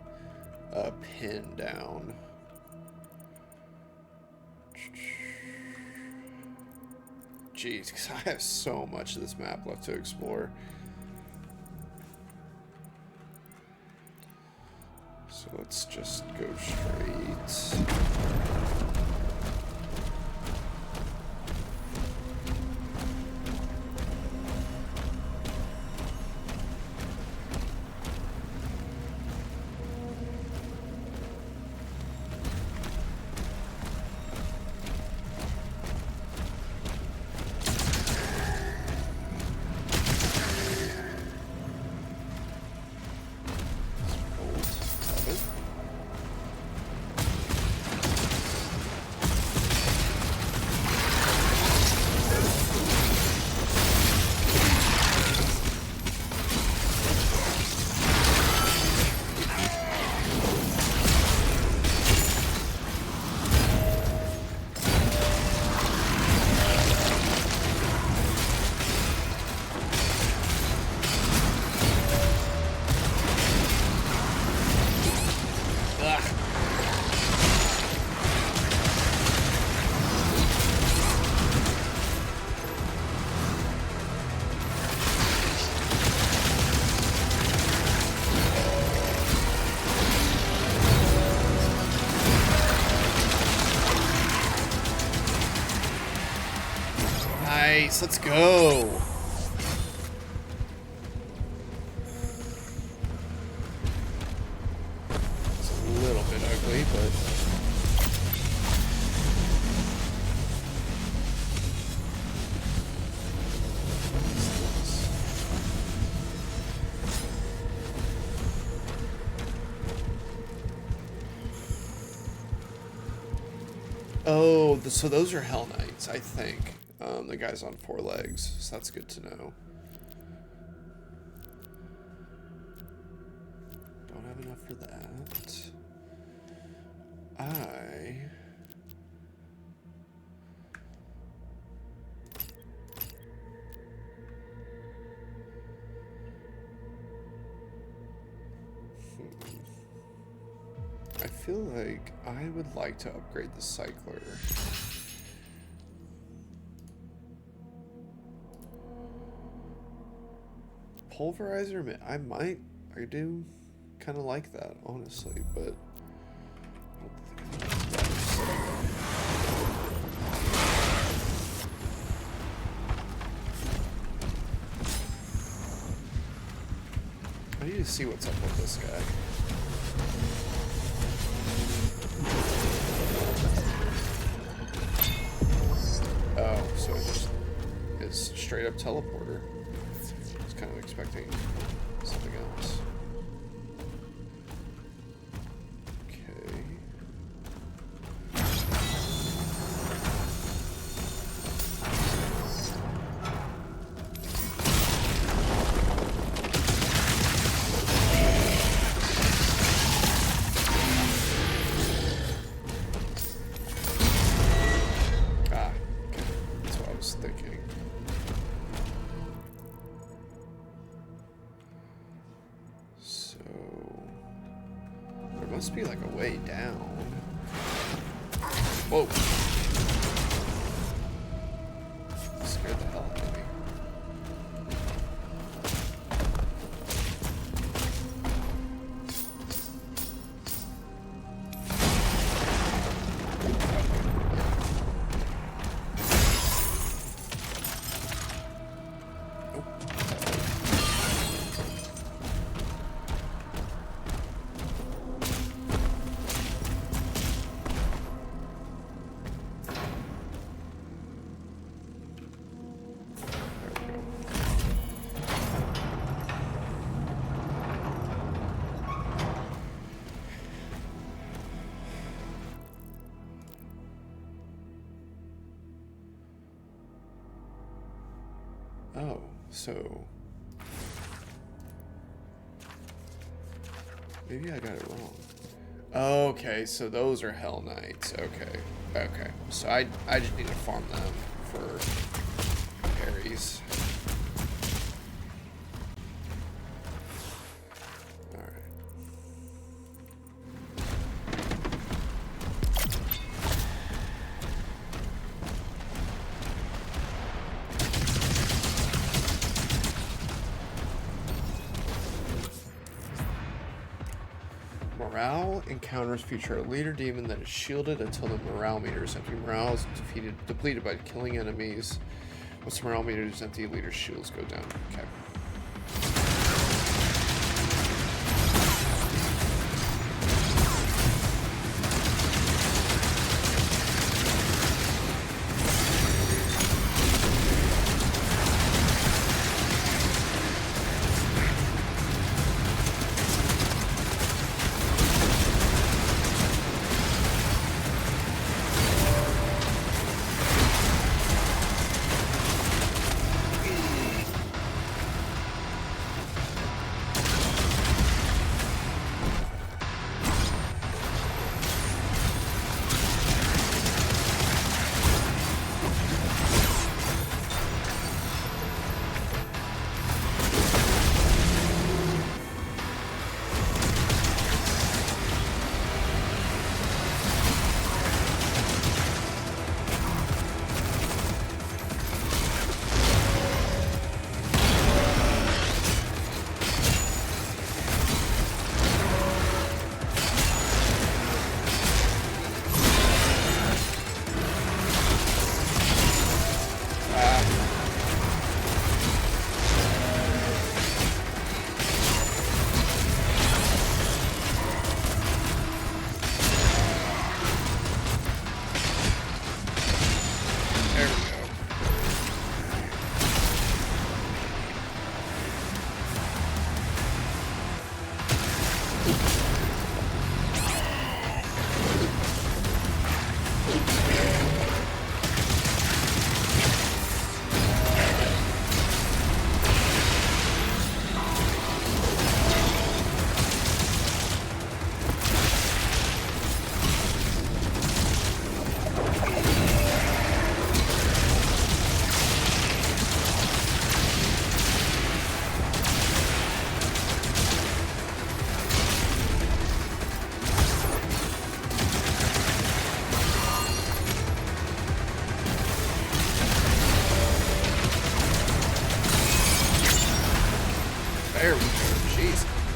a pin down. Jeez, because I have so much of this map left to explore. So let's just go straight. Nice. Let's go. It's a little bit ugly, but... Oh, so those are Hell Knights, I think. The guys on 4 legs, so that's good to know. Don't have enough for that. I feel like I would like to upgrade the Cycler. Pulverizer, I do kind of like that, honestly, but I don't think I need to see what's up with this guy. Oh, so it just is straight up teleporter. I was kind of expecting something else. Okay. Thinking. So there must be like a way down. Whoa. Scared the hell out of me. Oh, so maybe I got it wrong. Okay, so those are Hell Knights. Okay, okay. So I just need to farm them for parries. All right. Morale encounters feature a leader demon that is shielded until the morale meter is empty. Morale is depleted by killing enemies. Once the morale meter is empty, leader's shields go down. Okay.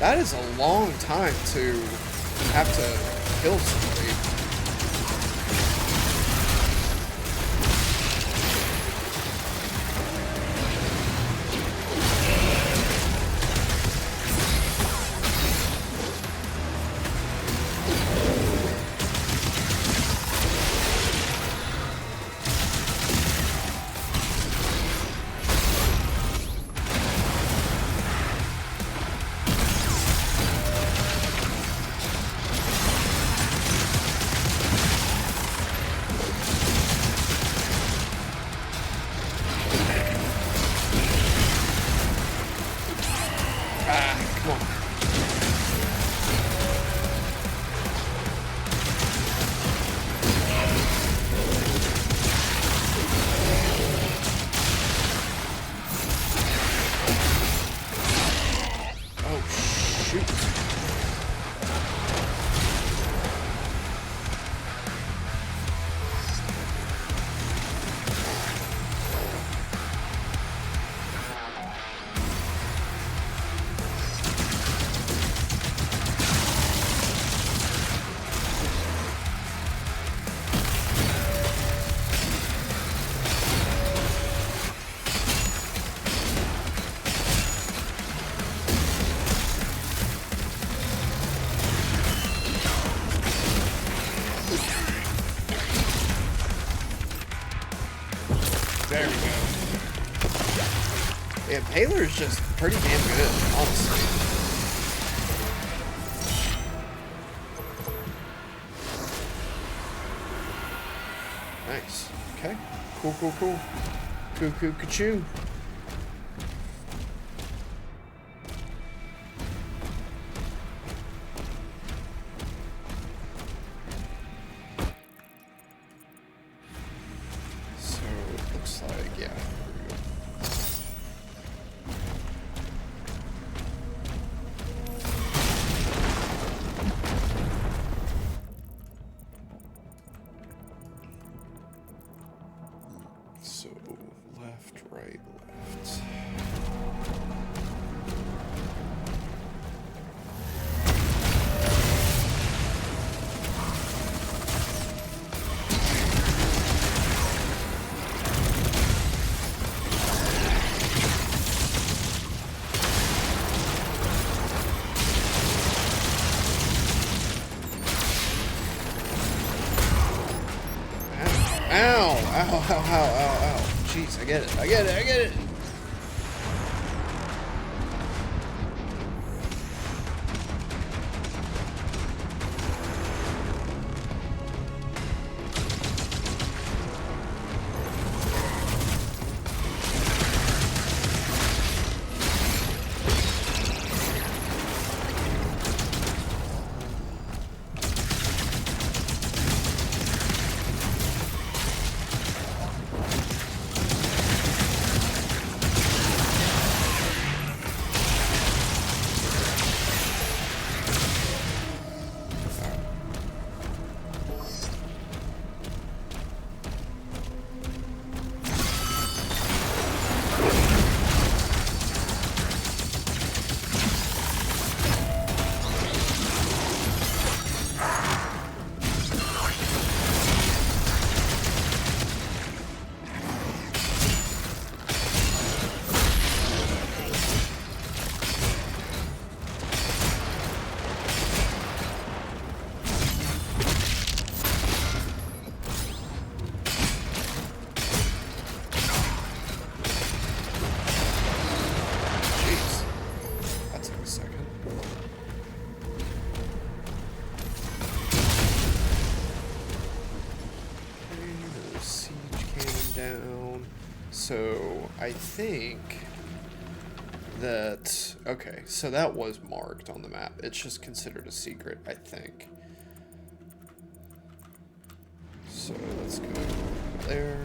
That is a long time to have to kill somebody. There we go. Yeah, Paler's just pretty damn good, honestly. Nice. Okay. Cool, cool, cool. Coo, coo, ka-choo. Ow. Jeez, I get it. So I think that, okay, so that was marked on the map. It's just considered a secret, I think. So let's go there.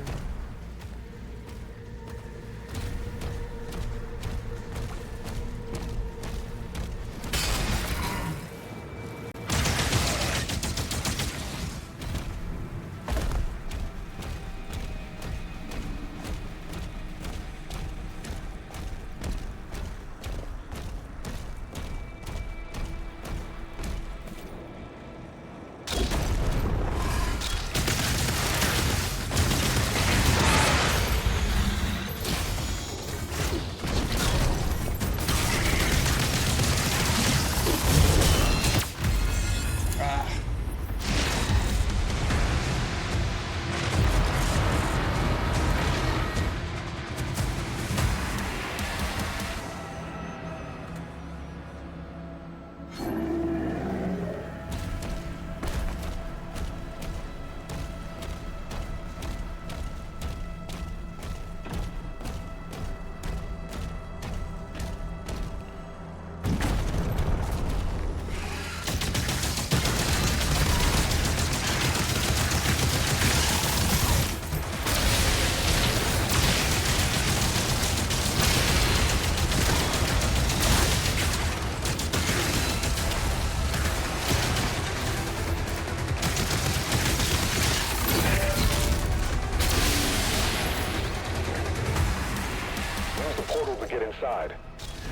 get inside.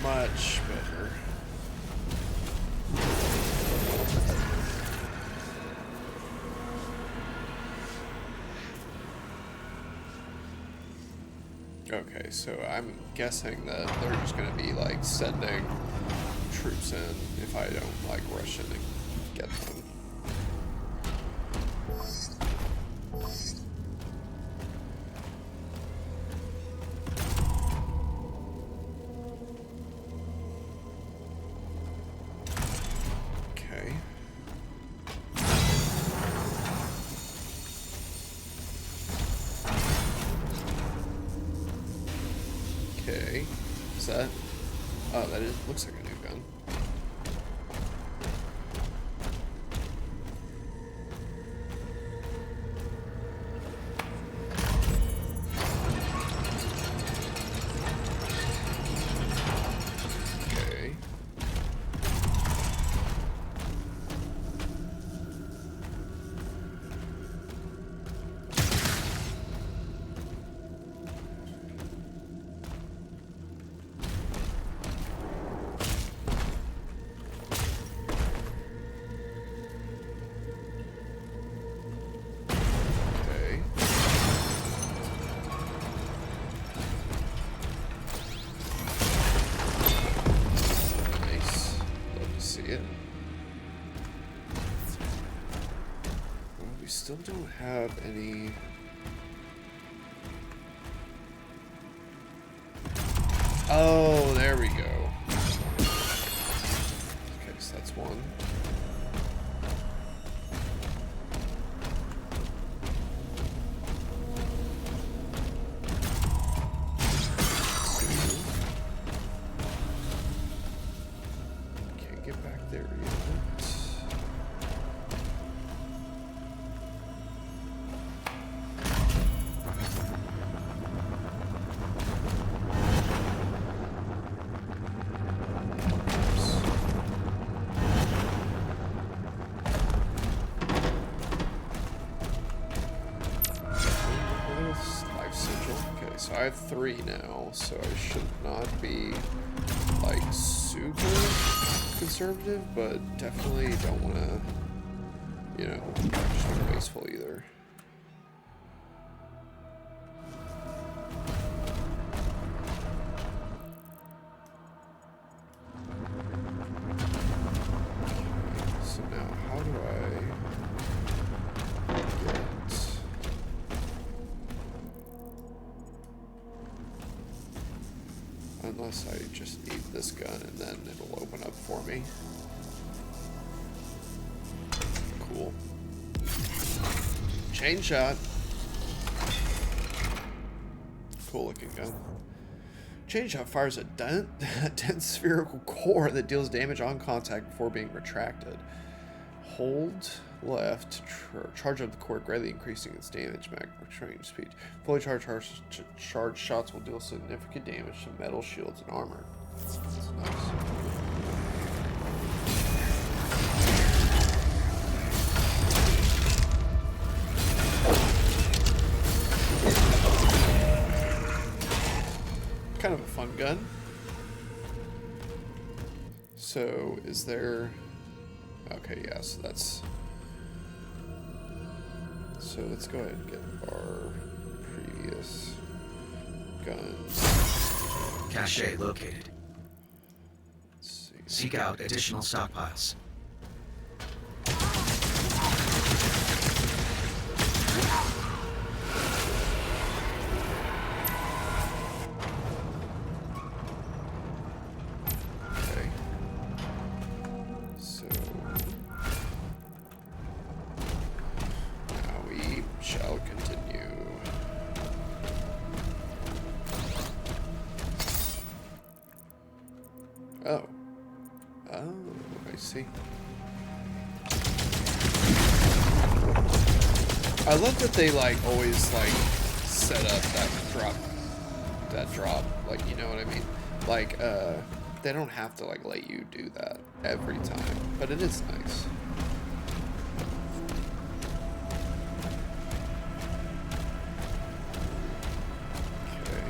Much better. Okay, so I'm guessing that they're just gonna be like sending troops in if I don't like rush in and get them. Okay. Okay, is that? Oh, that is. Looks like a new gun. Okay. Okay. Nice. Love to see it. Well, we still don't have any. Oh, there we go. Okay, so that's one. Can't get back there yet. Life sigil. Okay, so I have 3 now, so I should not be like super conservative, but definitely don't want to, you know, just be wasteful either. So now, how do I get? Unless I just need this gun and then it'll open up for me. Cool. Chain shot. Cool looking gun. Chain shot fires a dense spherical core that deals damage on contact before being retracted. Hold left, charge up the core, greatly increasing its damage range speed. Fully charged shots will deal significant damage to metal shields and armor. That's nice. Kind of a fun gun. So, is there... Okay, yeah, so that's... So let's go ahead and get our previous guns. Cache located. Let's see. Seek out additional stockpiles. Okay. So now we shall continue. Oh. Oh, I see. I love that they like always like set up that drop, like, you know what I mean? Like they don't have to like let you do that every time, but it is nice. Okay,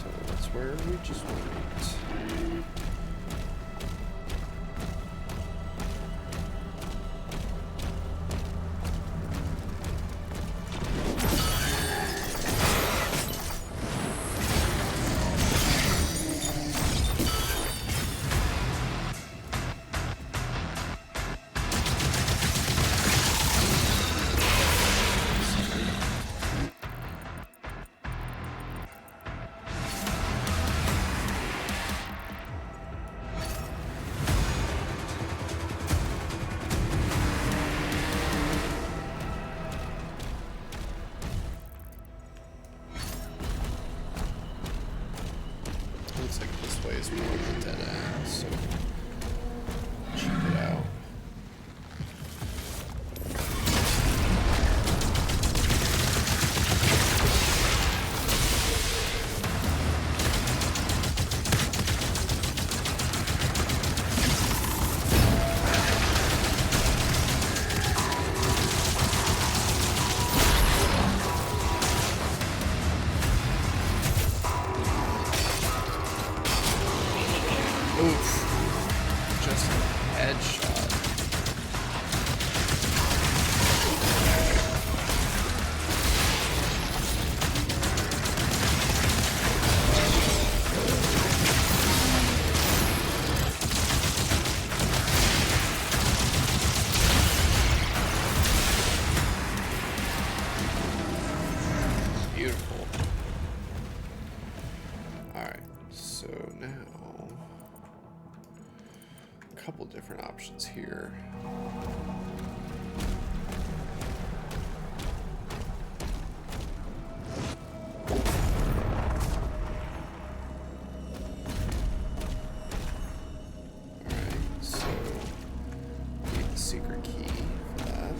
so that's where we just went. Looks like this way is more of a dead end, so check it out. Oof. Just a headshot. Beautiful. Alright, so now couple different options here. Alright, so need the secret key for that.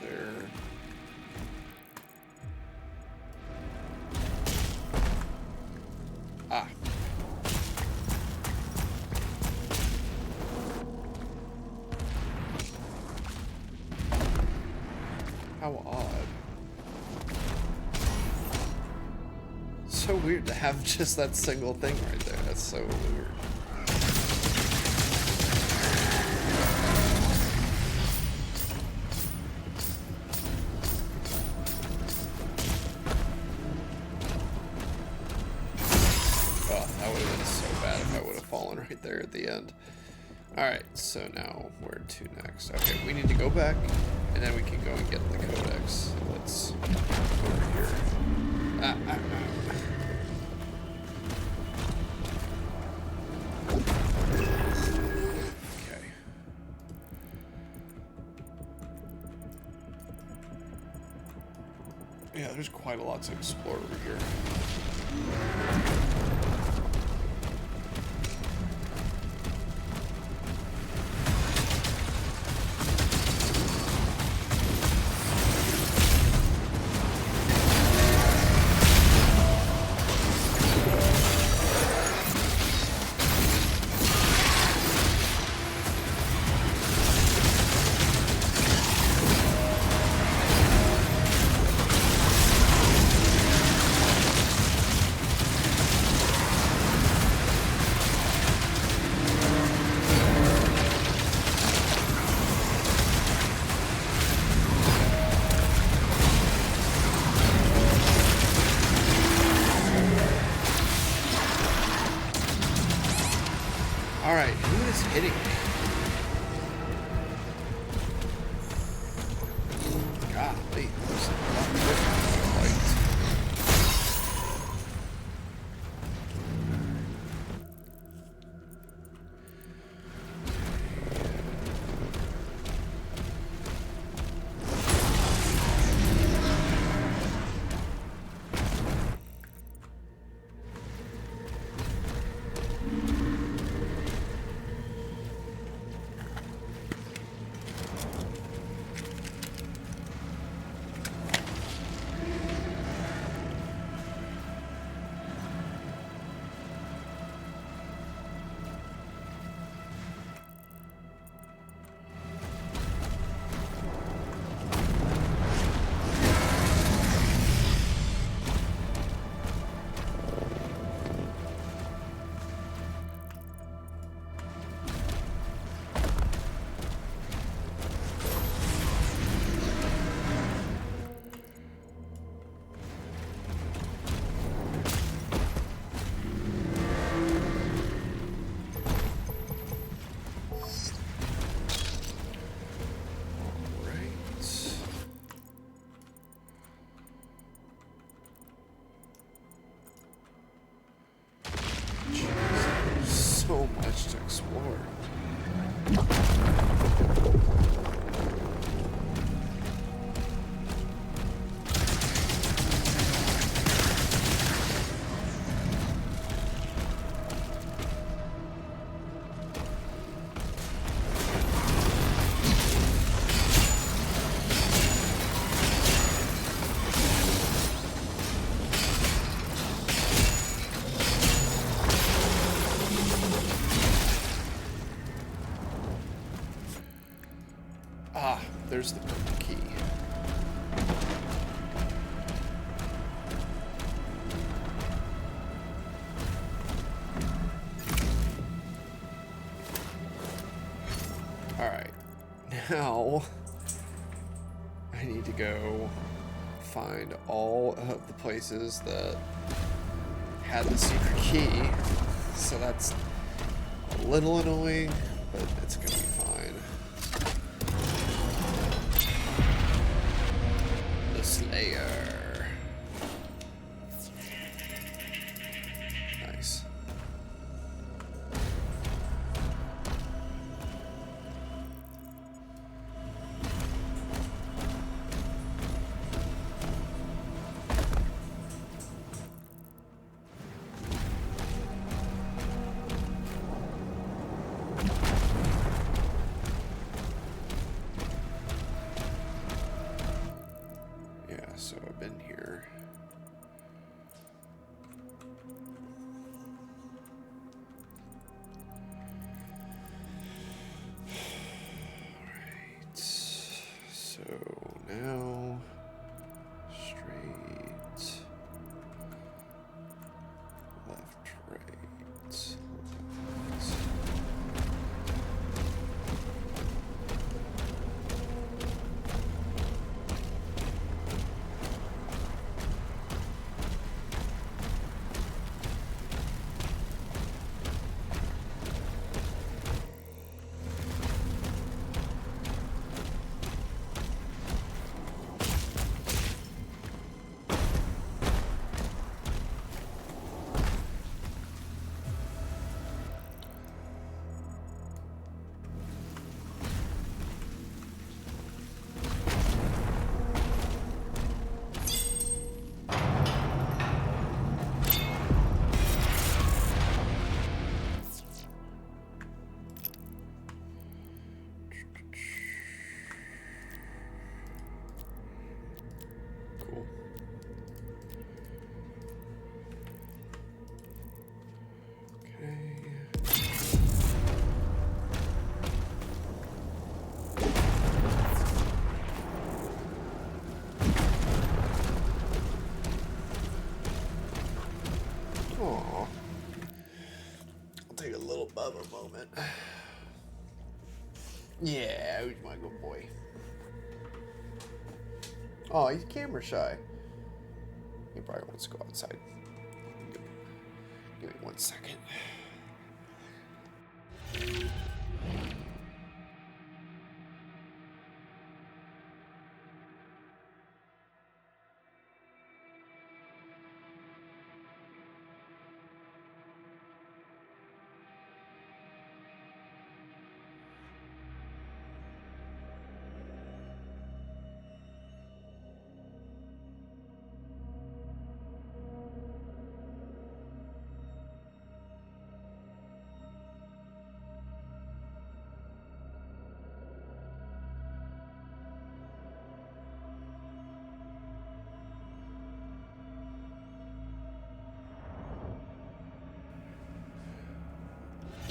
There. Ah. How odd. So weird to have just that single thing right there. That's so weird. Right there at the end. Alright, so now where to next? Okay, we need to go back and then we can go and get the codex. Let's go over here. Okay. Yeah, there's quite a lot to explore over here. Alright, who is hitting me? Golly, there's a lot of different fights. there's the purple key. Alright, now I need to go find all of the places that had the secret key, so that's a little annoying, but it's gonna be fine. The Slayer. Nice. Yeah, so I've been here. Alright. So now straight left, right, left. Cool. Okay. Aw. I'll take a little Bubba moment. Yeah, who's my good boy? Oh, he's camera shy. He probably wants to go outside. Give me 1 second.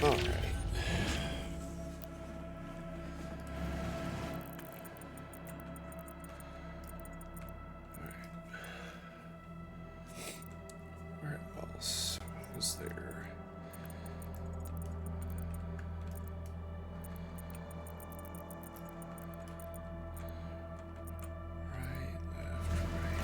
All right. Where else was there? Right, left, right.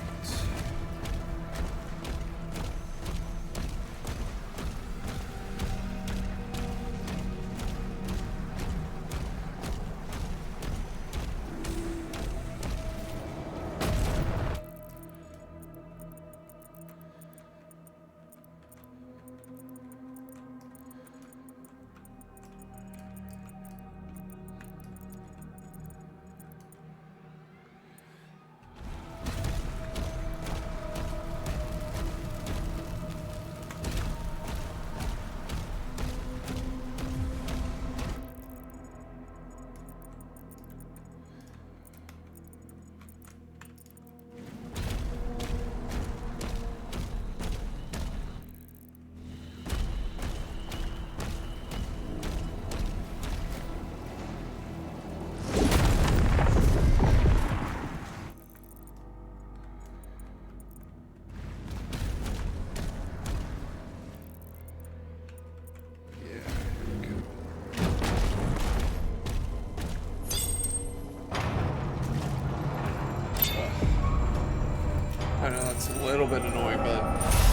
know that's a little bit annoying, but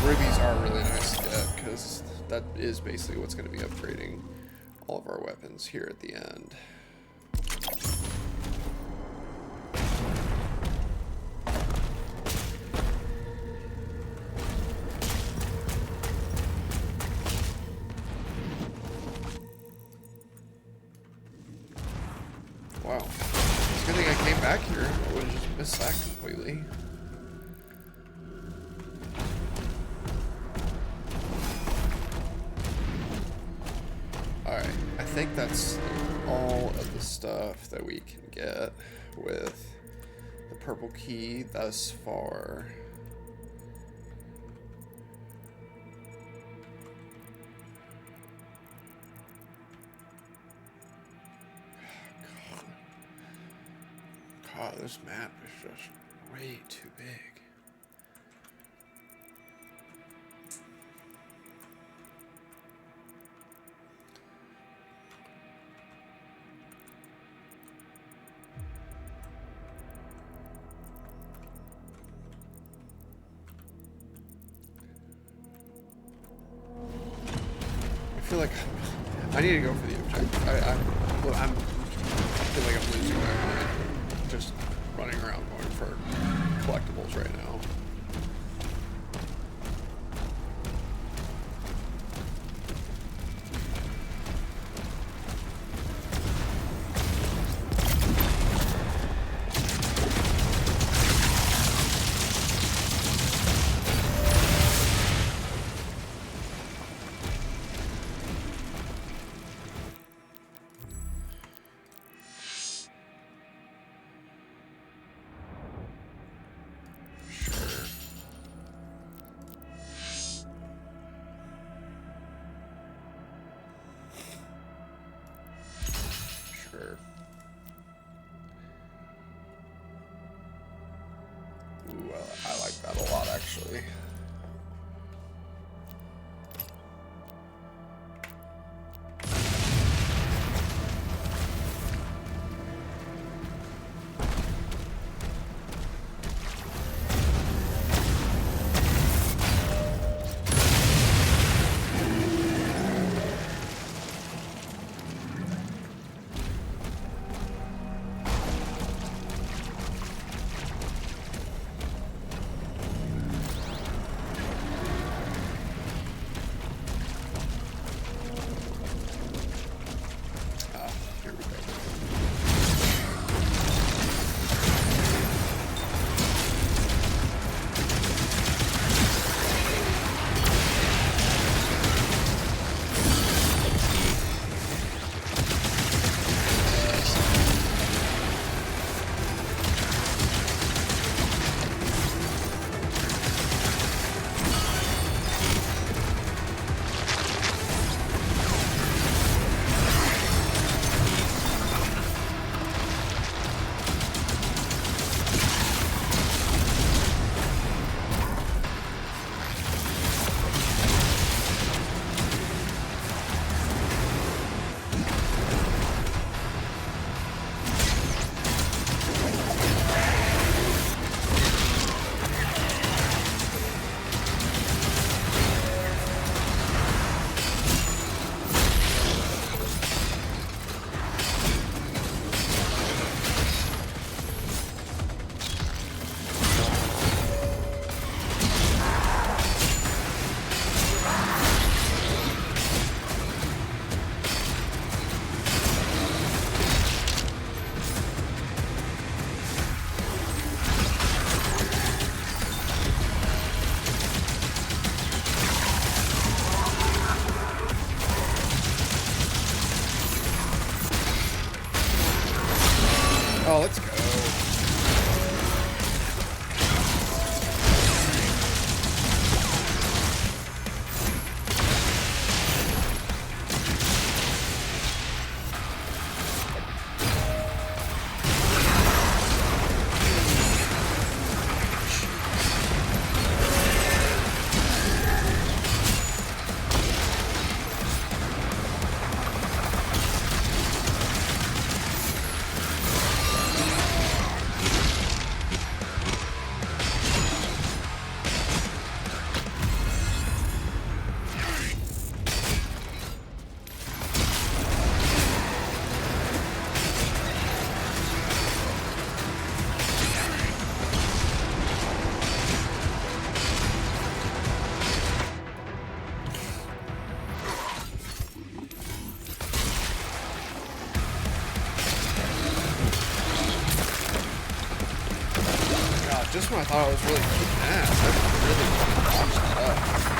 rubies are really nice to get because that is basically what's going to be upgrading all of our weapons here at the end. Wow. It's a good thing I came back here. I would have just missed that completely. Alright, I think that's all of the stuff that we can get with the purple key thus far. God, this map is just way too big. I feel like I need to go for the objective. I feel like I'm losing my mind just running around going for collectibles right now. Sure. Ooh, I like that a lot, actually. just when I thought I was really kicking ass, I really launched that up.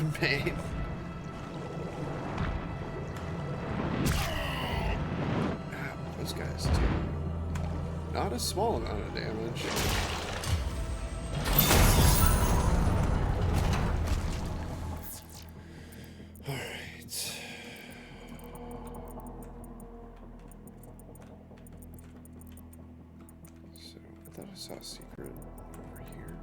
Pain. Those guys do not a small amount of damage. Alright. So I thought I saw a secret over here.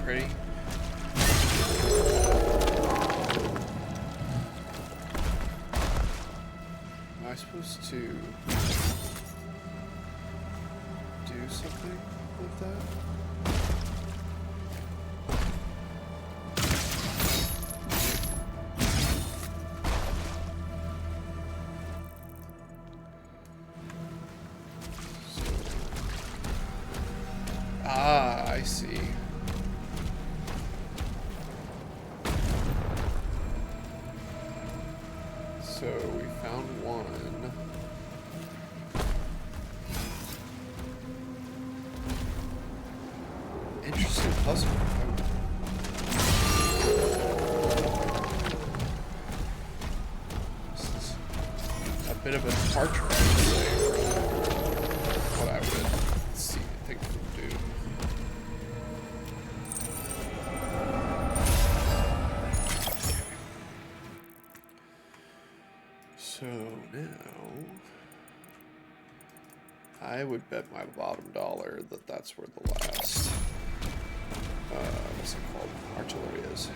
pretty. Am I supposed to do something with that? Ah, I see. So we found one. Interesting puzzle. This is a bit of a departure, I would say, from what I would think it would do. So now, I would bet my bottom dollar that that's where the last, what's it called, artillery is.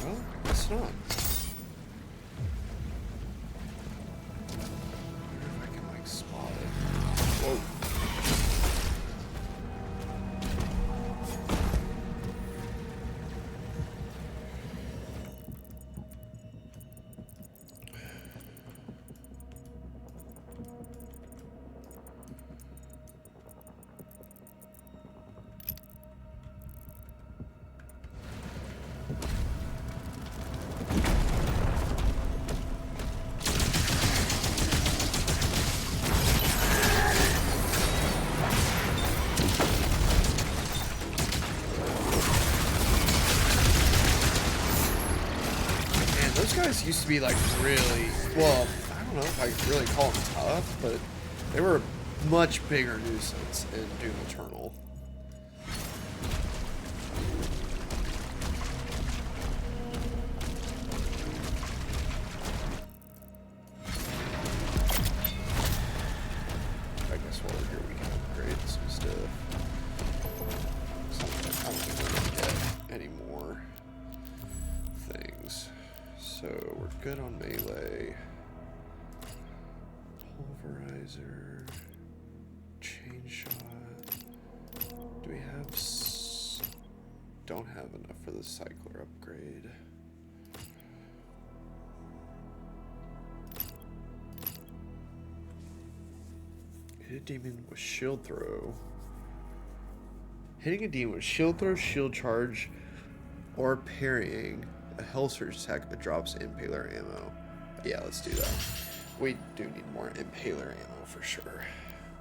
Well, I guess not. I wonder if I can, like, spot it. Whoa. Those guys used to be like really, well, I don't know if I could really call them tough, but they were a much bigger nuisance in Doom Eternal. I guess while we're here we can upgrade some stuff. I don't think we're gonna get any more things. So we're good on melee. Pulverizer. Chain shot. Do we have... Don't have enough for the cycler upgrade. Hit a demon with shield throw. Hitting a demon with shield throw, shield charge, or parrying a Hell Surge attack that drops Impaler ammo. Yeah, let's do that. We do need more Impaler ammo for sure.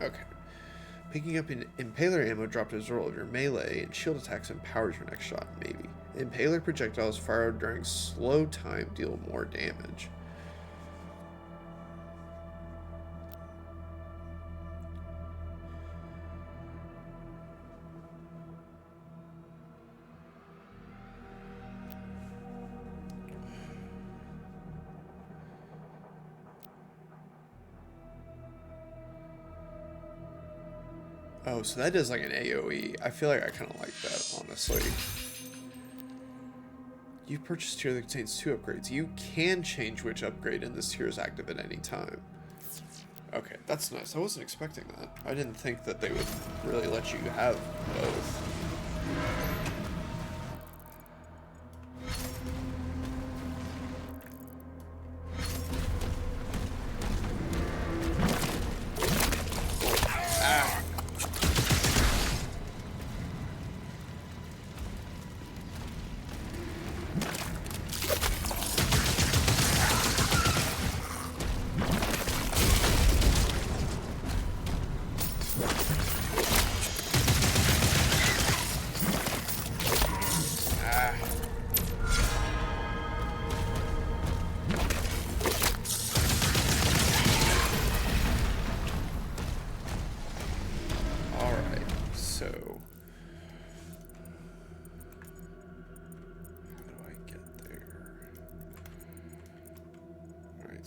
Okay. Picking up an Impaler ammo dropped as a result of your melee and shield attacks empowers your next shot, maybe. Impaler projectiles fired during slow time deal more damage. Oh, so that is like an AoE. I feel like I kind of like that, honestly. You purchased a tier that contains 2 upgrades. You can change which upgrade in this tier is active at any time. Okay, that's nice. I wasn't expecting that. I didn't think that they would really let you have both.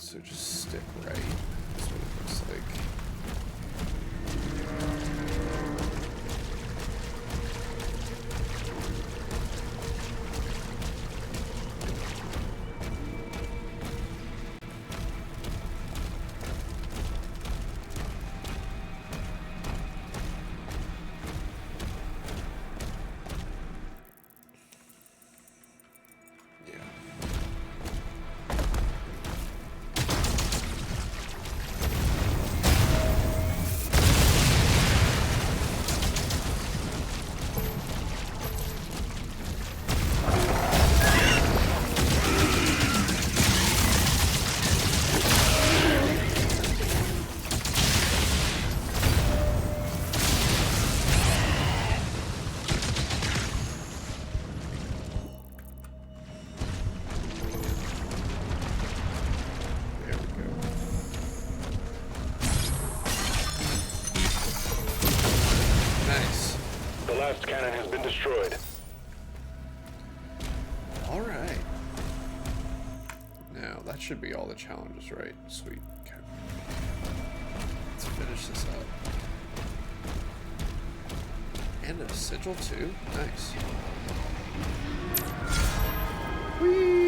So just stick right. That's what it looks like. Cannon has been destroyed. All right. Now, that should be all the challenges, right? Sweet. Okay. Let's finish this up. And a sigil, too? Nice. Whee!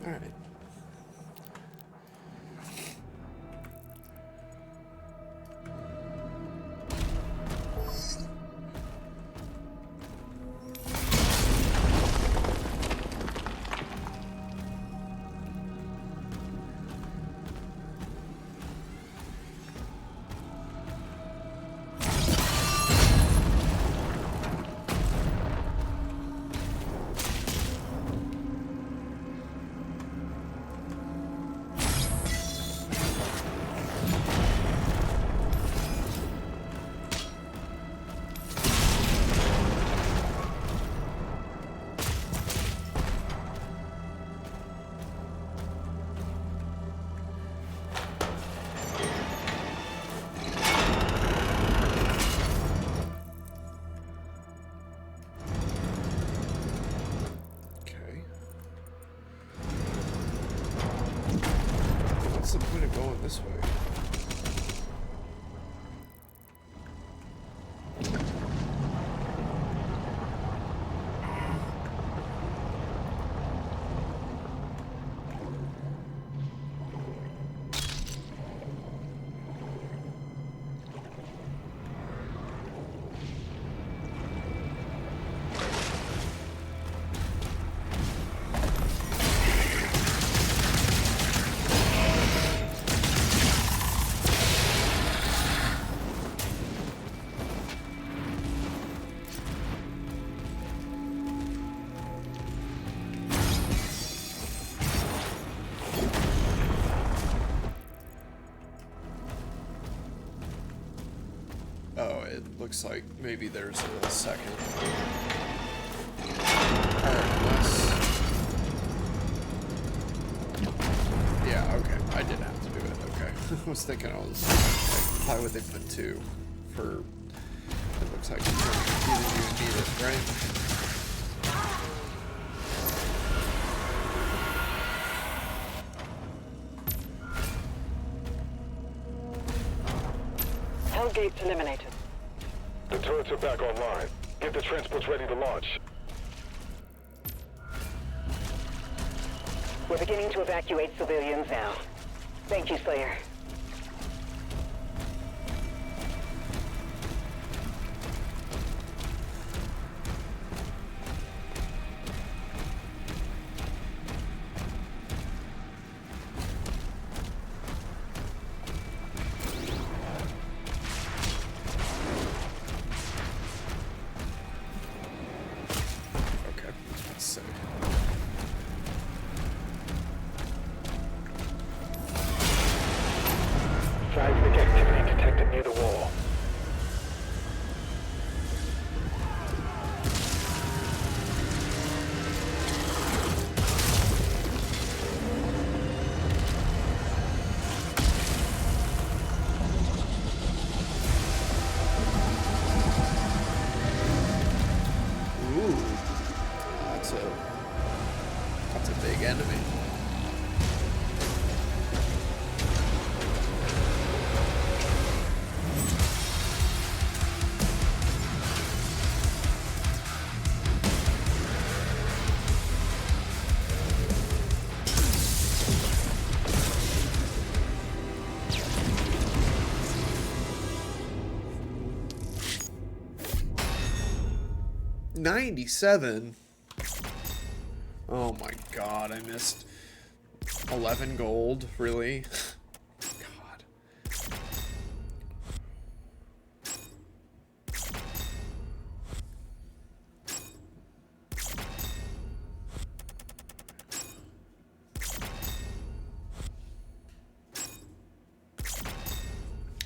All right. this way. Oh, it looks like maybe there's a second. Yeah, okay. I did have to do it. Okay. I was thinking I was like, why would they put two for? It looks like either you need it, right? Hellgate's eliminated. The turrets are back online. Get the transports ready to launch. We're beginning to evacuate civilians now. Thank you, Slayer. Okay, let's see. Seismic activity detected near the wall. Ooh, that's a big enemy. $97. Oh my god, I missed 11 gold, really? God.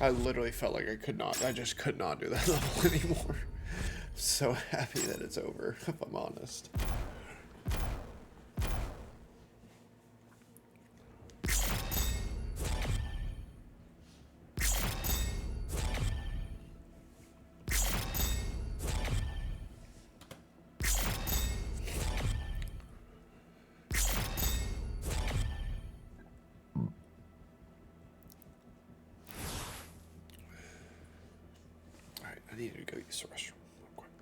I literally felt like I just could not do that level anymore. So happy that it's over, if I'm honest. Alright, I need to go use the restroom real quick.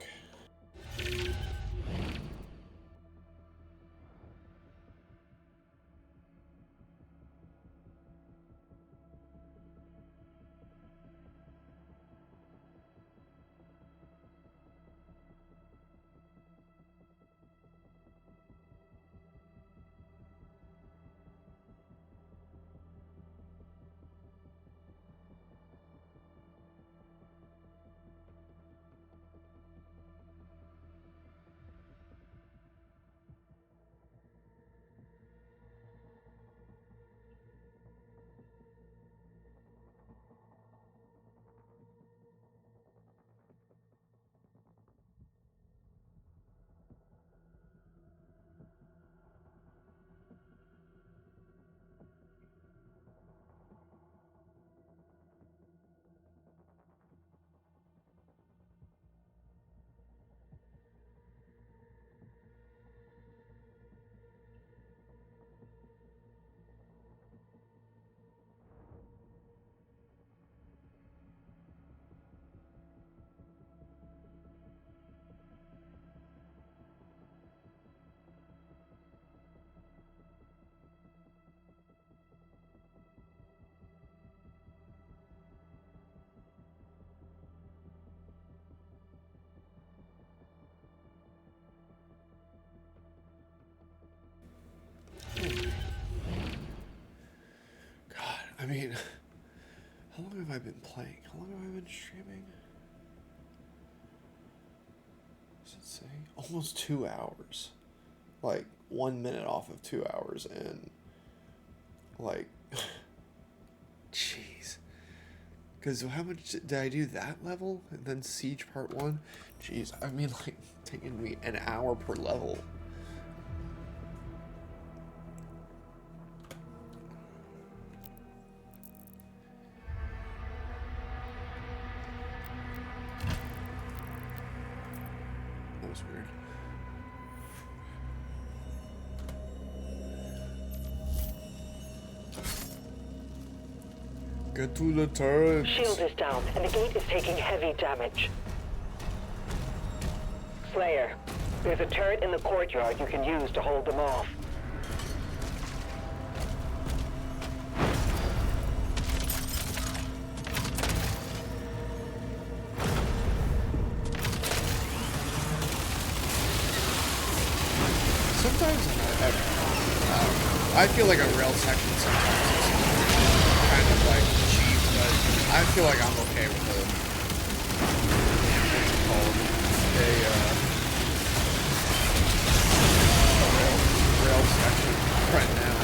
mean, how long have I been playing? How long have I been streaming? Does it say? Almost 2 hours. Like, 1 minute off of 2 hours, and like, jeez. Because how much did I do that level? And then Siege Part 1? Jeez, I mean, like, taking me an hour per level. That was weird. Get to the turret. Shield is down, and the gate is taking heavy damage. Slayer, there's a turret in the courtyard you can use to hold them off. Sometimes I feel like a rail section sometimes is kind of like cheap, but I feel like I'm okay with it. What's it called? A rail section right now.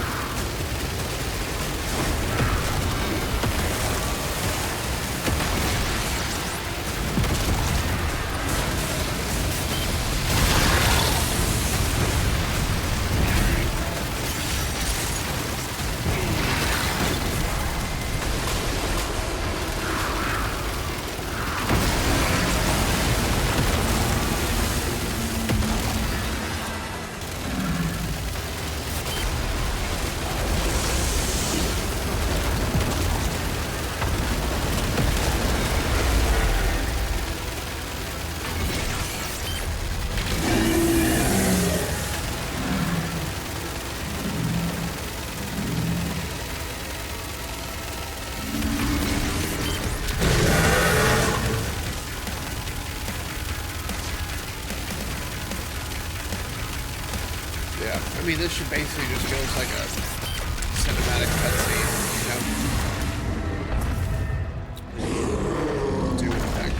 Yeah, I mean, this should basically just go as like a cinematic cutscene, you know? Do anything.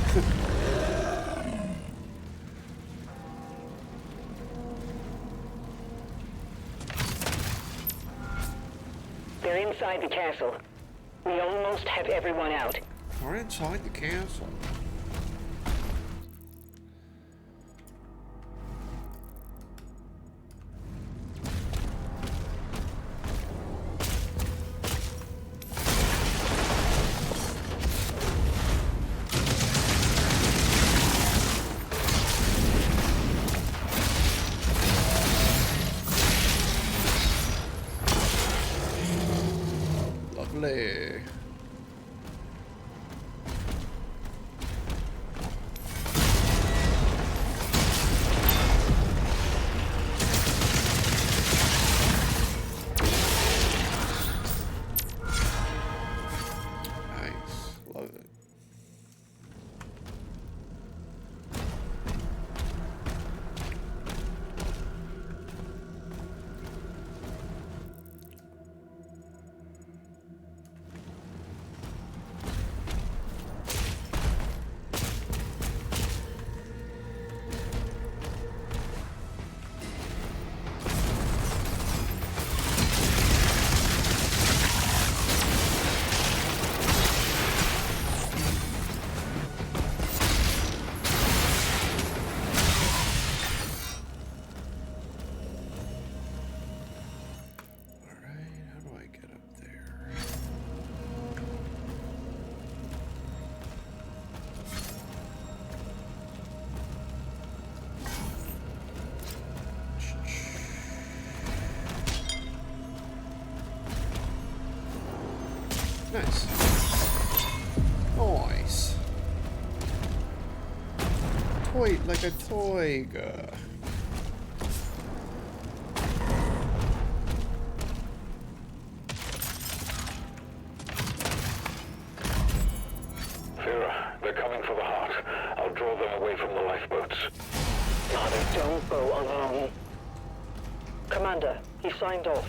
They're inside the castle. We almost have everyone out. We're inside the castle. Lovely. Nice. Love it. Nice. Nice. Toy, like a toy. Vera, they're coming for the heart. I'll draw them away from the lifeboats. Father, don't go alone. Commander, he signed off.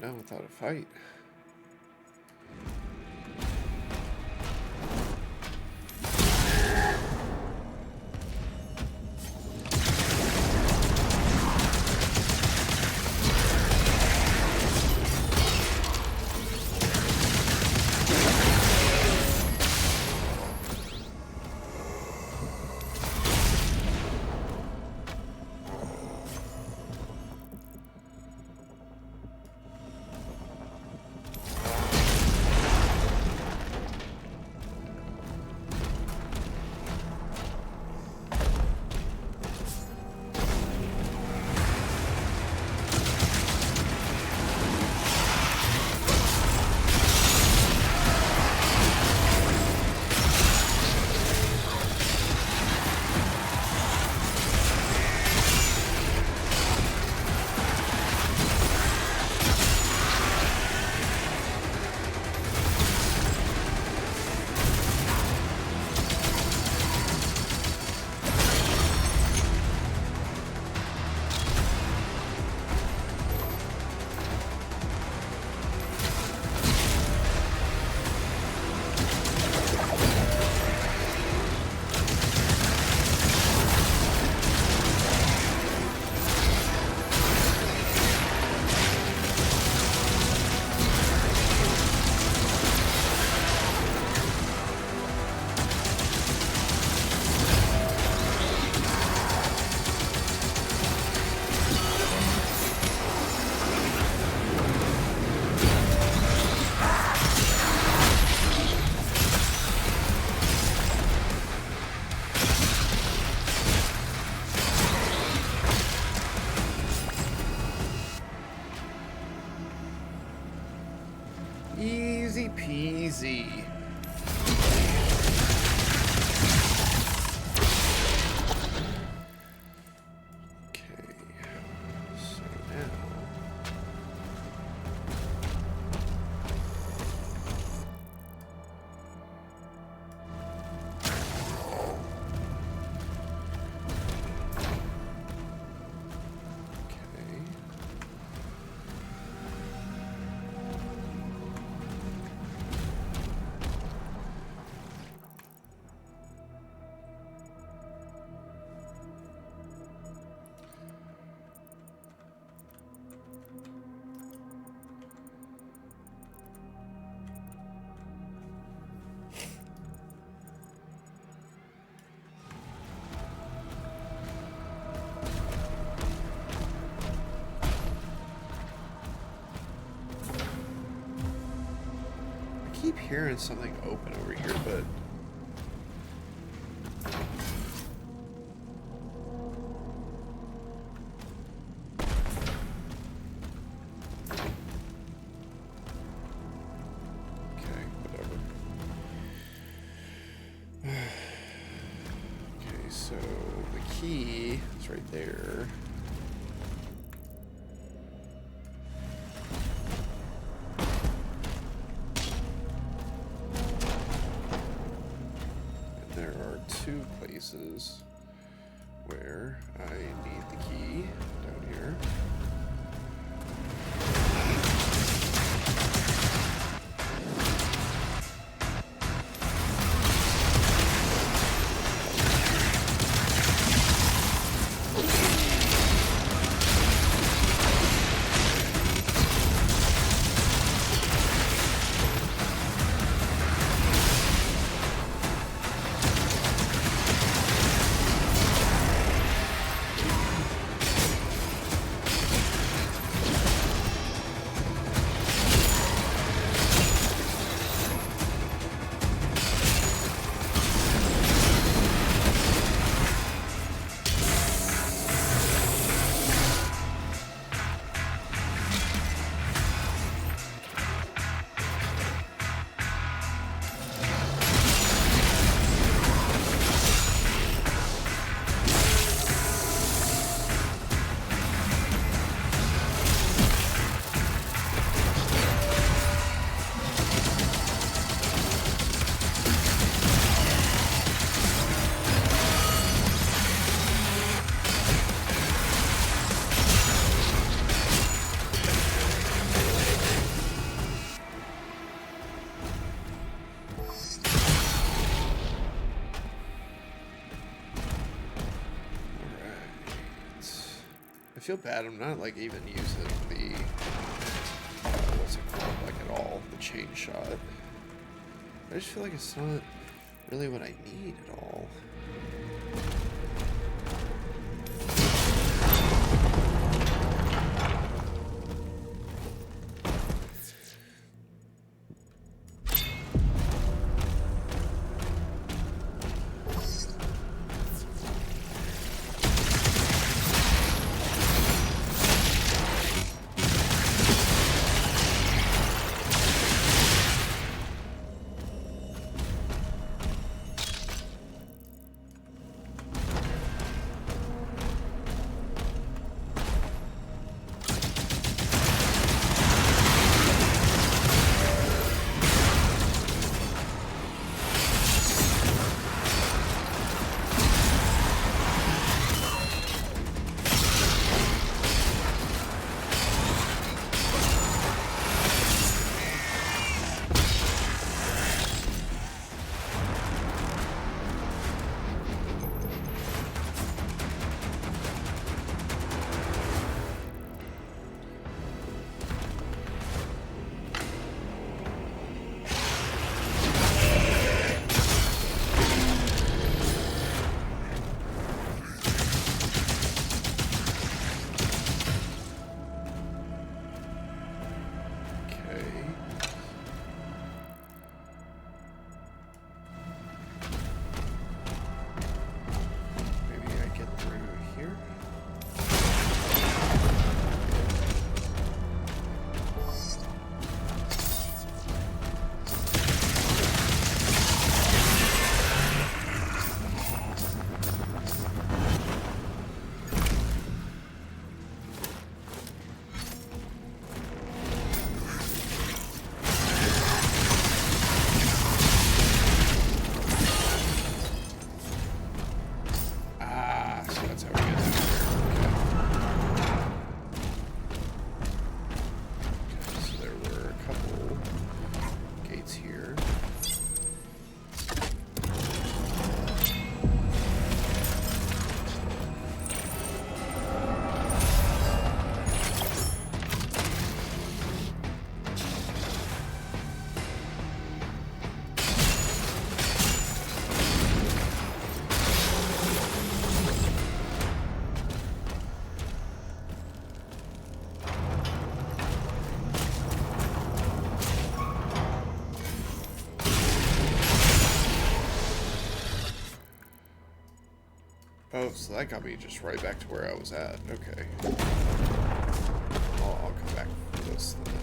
going down without a fight. Easy peasy. Okay, so now I keep hearing something open over here, but okay, whatever. Okay, so the key is right there. There are two places where I need the key down here. feel bad. I'm not like even using the what's it called, like at all, the chain shot. I just feel like it's not really what I need at all. Oh, so that got me just right back to where I was at. Okay. I'll come back for this then.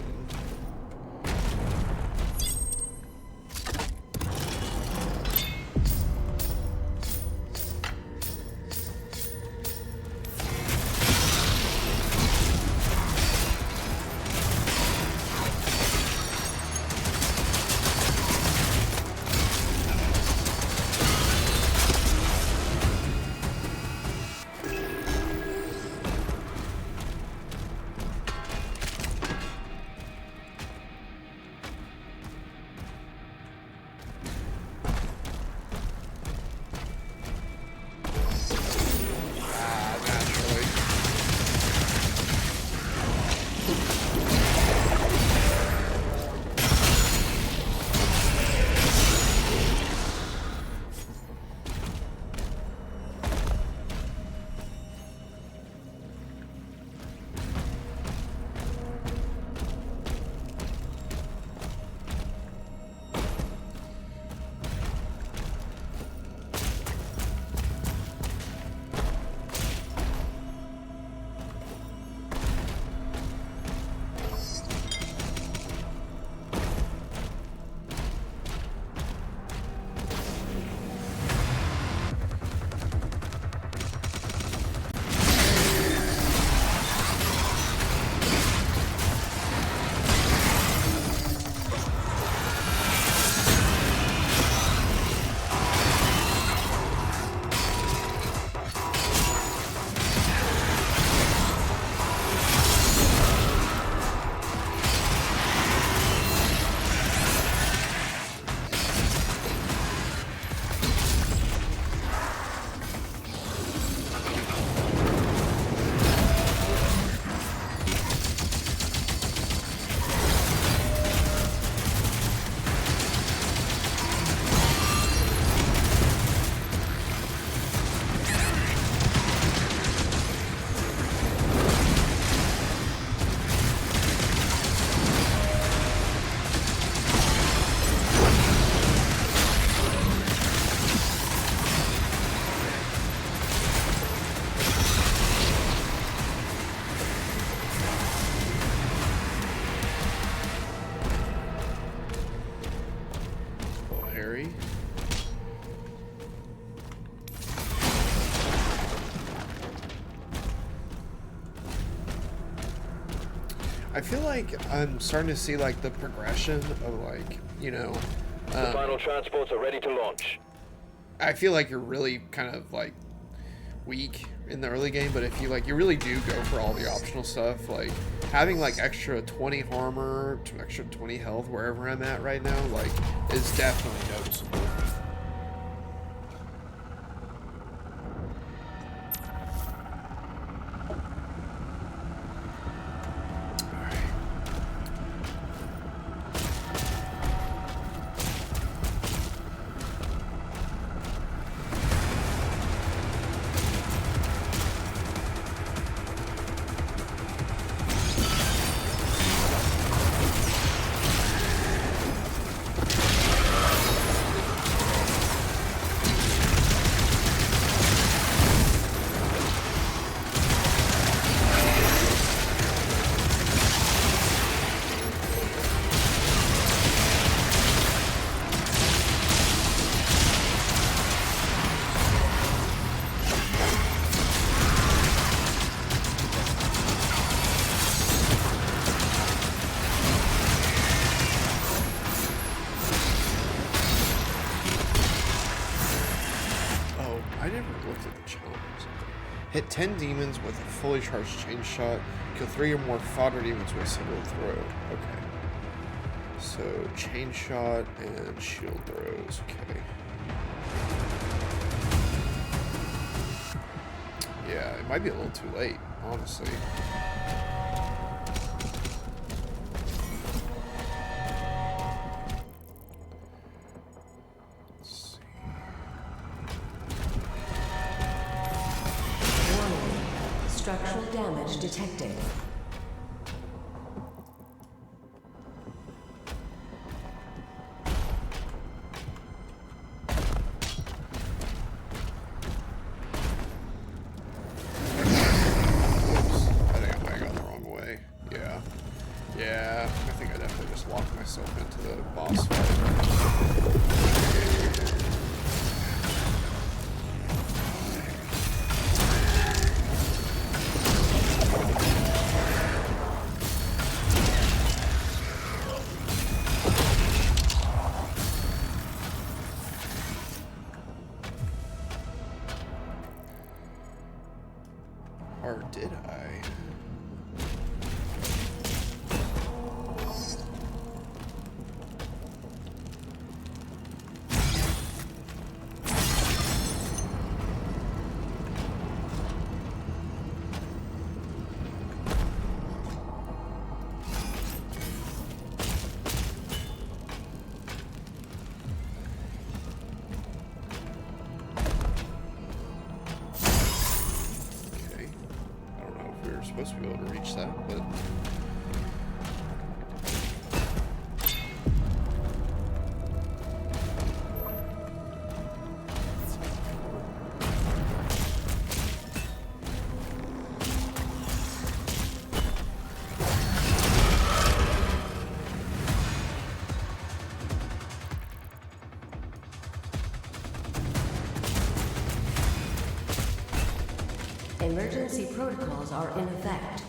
parry. I feel like I'm starting to see like the progression of like, you know, The final transports are ready to launch. I feel like you're really kind of like weak in the early game, but if you like, you really do go for all the optional stuff, like having like extra 20 armor, extra 20 health wherever I'm at right now, like is definitely noticeable. Hit 10 demons with a fully charged chain shot. Kill 3 or more fodder demons with a single throw. Okay. So, chain shot and shield throws. Okay. Yeah, it might be a little too late, honestly. Structural damage detected. Yeah, I think I definitely just locked myself into the boss fight. Or did I? Supposed to be able to reach that, but Emergency protocols are in effect.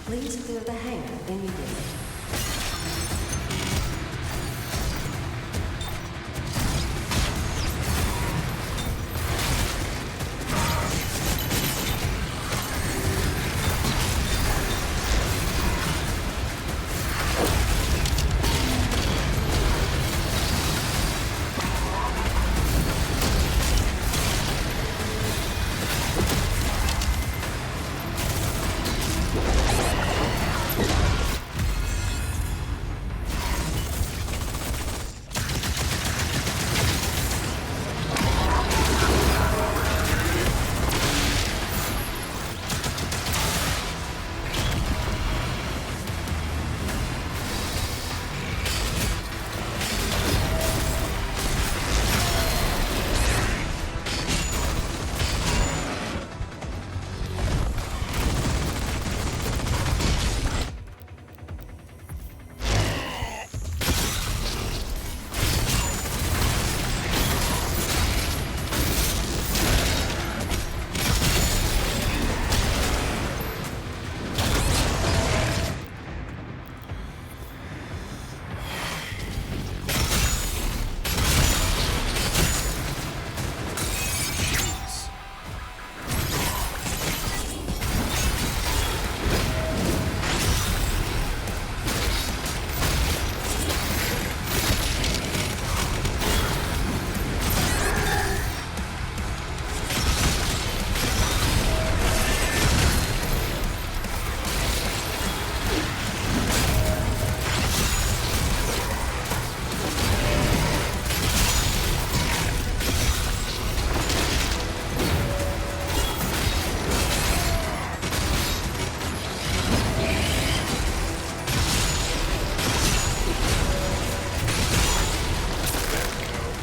Please clear the hangar immediately.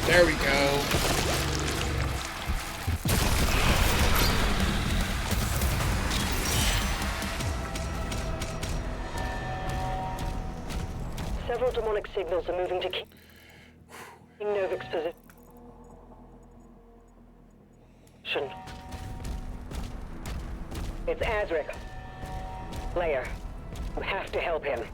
There we go. Several demonic signals are moving to King Novik's position. It's Azric. Slayer, you have to help him.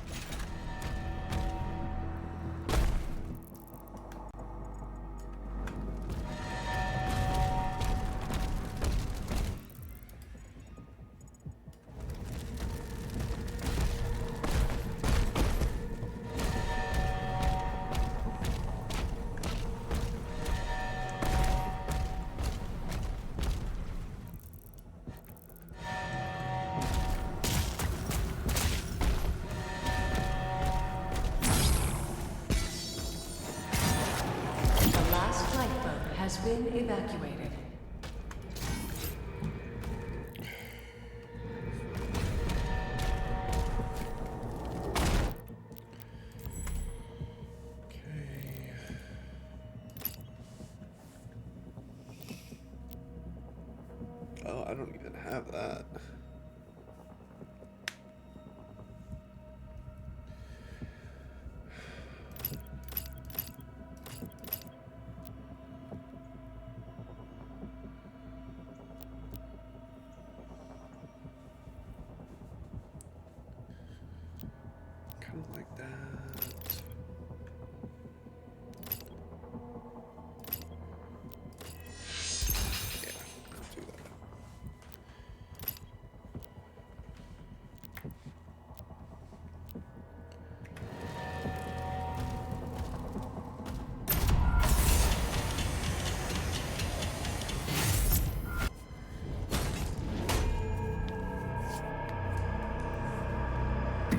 The last lifeboat has been evacuated. Oh, I don't even have that. Kind of like that. Yeah, I'll do that.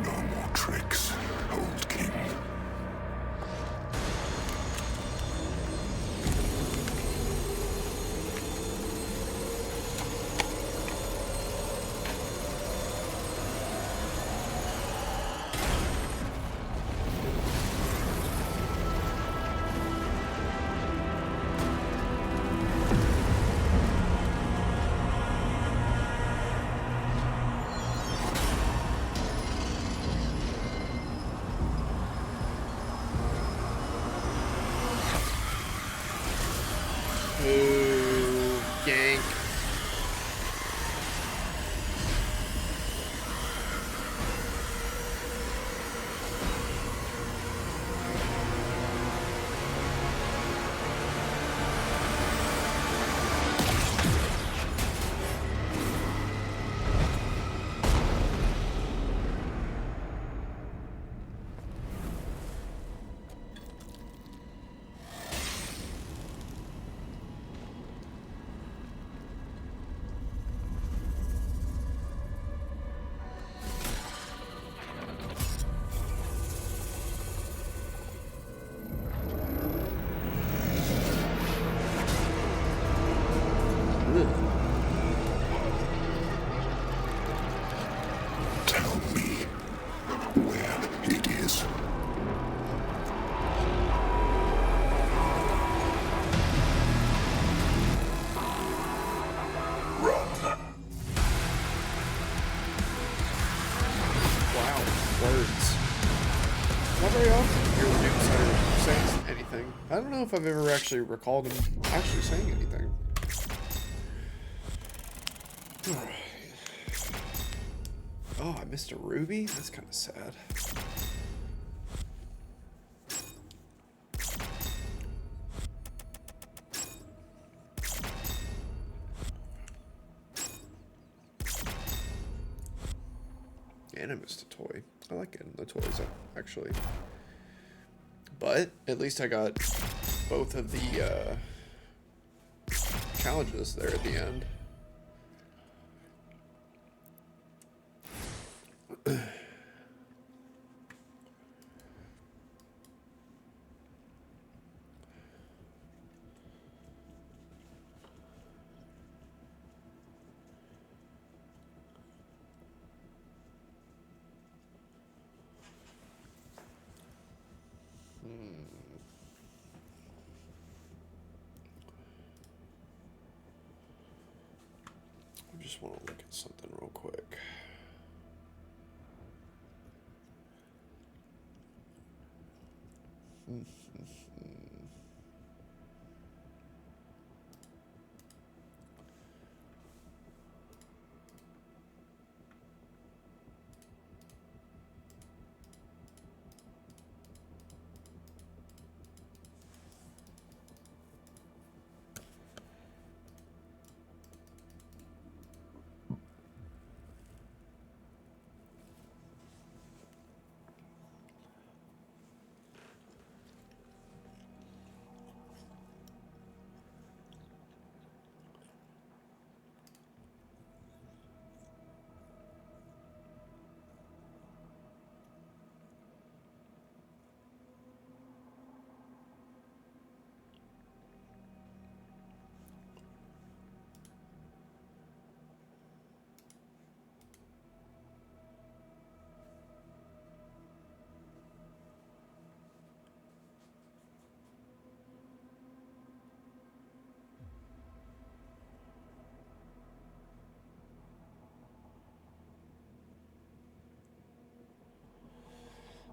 No more tricks, old king. Ooh, yank. Tell me where it is. Run. Wow, words. Not very often hear the dude saying anything. I don't know if I've ever actually recalled him actually saying anything. Oh, I missed a ruby? That's kind of sad. And I missed a toy. I like getting the toys up, actually. But at least I got both of the challenges there at the end. just want to look at something real quick.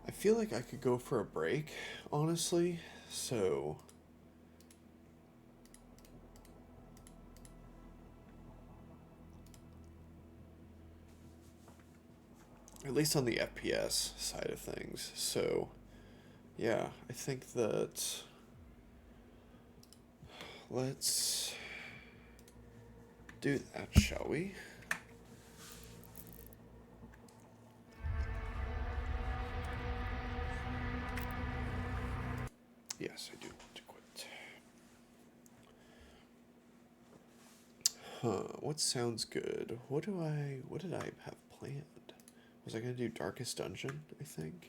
I feel like I could go for a break, honestly, so... At least on the FPS side of things, so... Yeah, I think that... Let's... do that, shall we? Yes, I do want to quit. What sounds good? What did I have planned? Was I gonna do Darkest Dungeon, I think?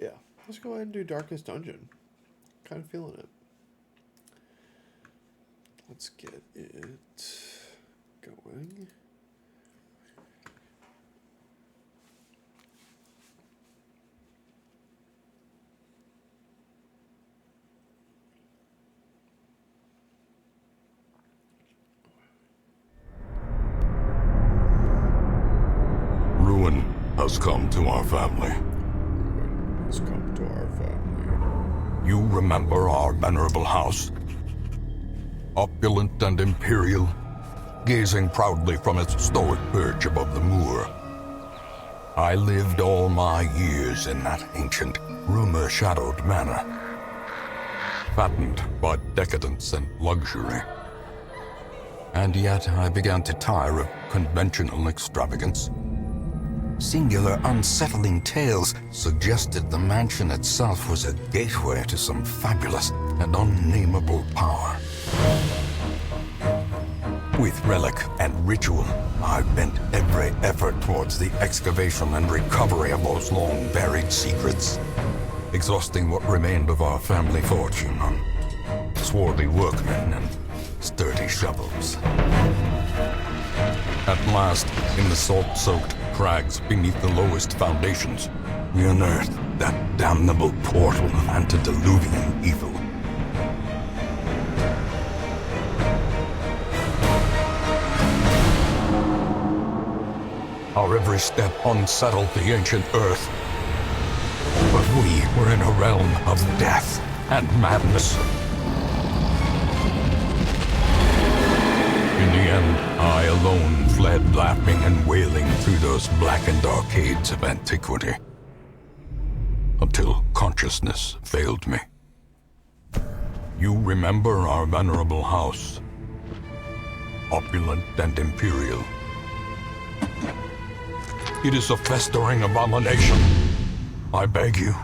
Yeah, let's go ahead and do Darkest Dungeon. Kind of feeling it. Let's get it going. Ruin has come to our family. Has come to our family. You remember our venerable house? Opulent and imperial, gazing proudly from its stoic perch above the moor. I lived all my years in that ancient, rumor-shadowed manor, fattened by decadence and luxury. And yet I began to tire of conventional extravagance. Singular, unsettling tales suggested the mansion itself was a gateway to some fabulous and unnameable power. With relic and ritual, I bent every effort towards the excavation and recovery of those long-buried secrets, exhausting what remained of our family fortune on swarthy workmen and sturdy shovels. At last, in the salt-soaked crags beneath the lowest foundations, we unearthed that damnable portal of antediluvian evil. Our every step unsettled the ancient earth. But we were in a realm of death and madness. In the end, I alone fled laughing and wailing through those blackened arcades of antiquity. Until consciousness failed me. You remember our venerable house. Opulent and imperial. It is a festering abomination. I beg you,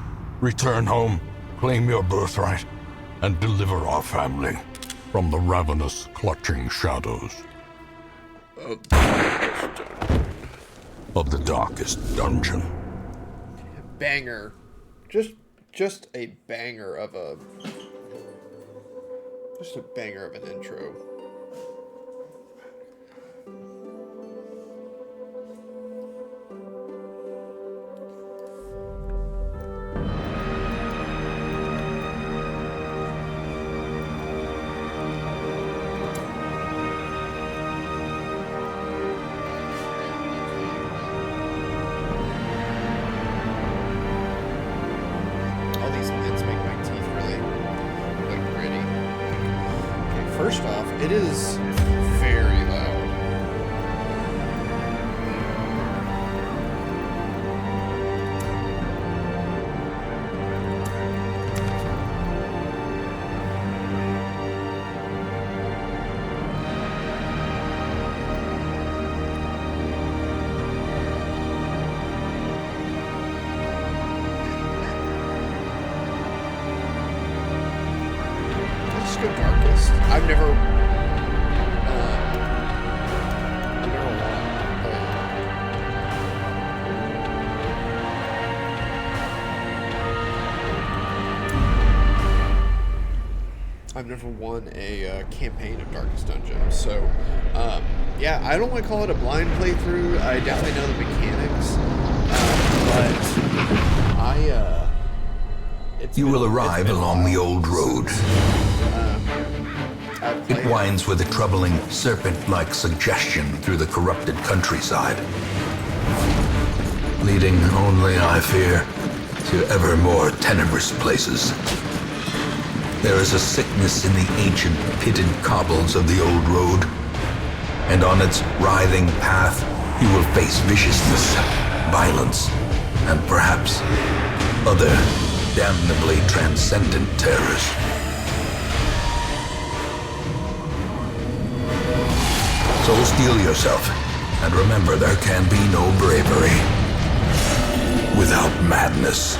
return home, claim your birthright, and deliver our family from the ravenous, clutching shadows of the darkest dungeon. Banger. Just a banger of a... Just a banger of an intro. All these bits make my teeth really like gritty. Okay, first off, it is very loud. Let's go darkest. I've never won. I've never won a campaign of Darkest Dungeon, so yeah, I don't want to call it a blind playthrough. I definitely know the mechanics, but You will arrive along the old road. It winds with a troubling, serpent-like suggestion through the corrupted countryside, leading only, I fear, to ever more tenebrous places. There is a sickness in the ancient pitted cobbles of the old road, and on its writhing path you will face viciousness, violence, and perhaps other damnably transcendent terrors. So steel yourself, and remember there can be no bravery without madness.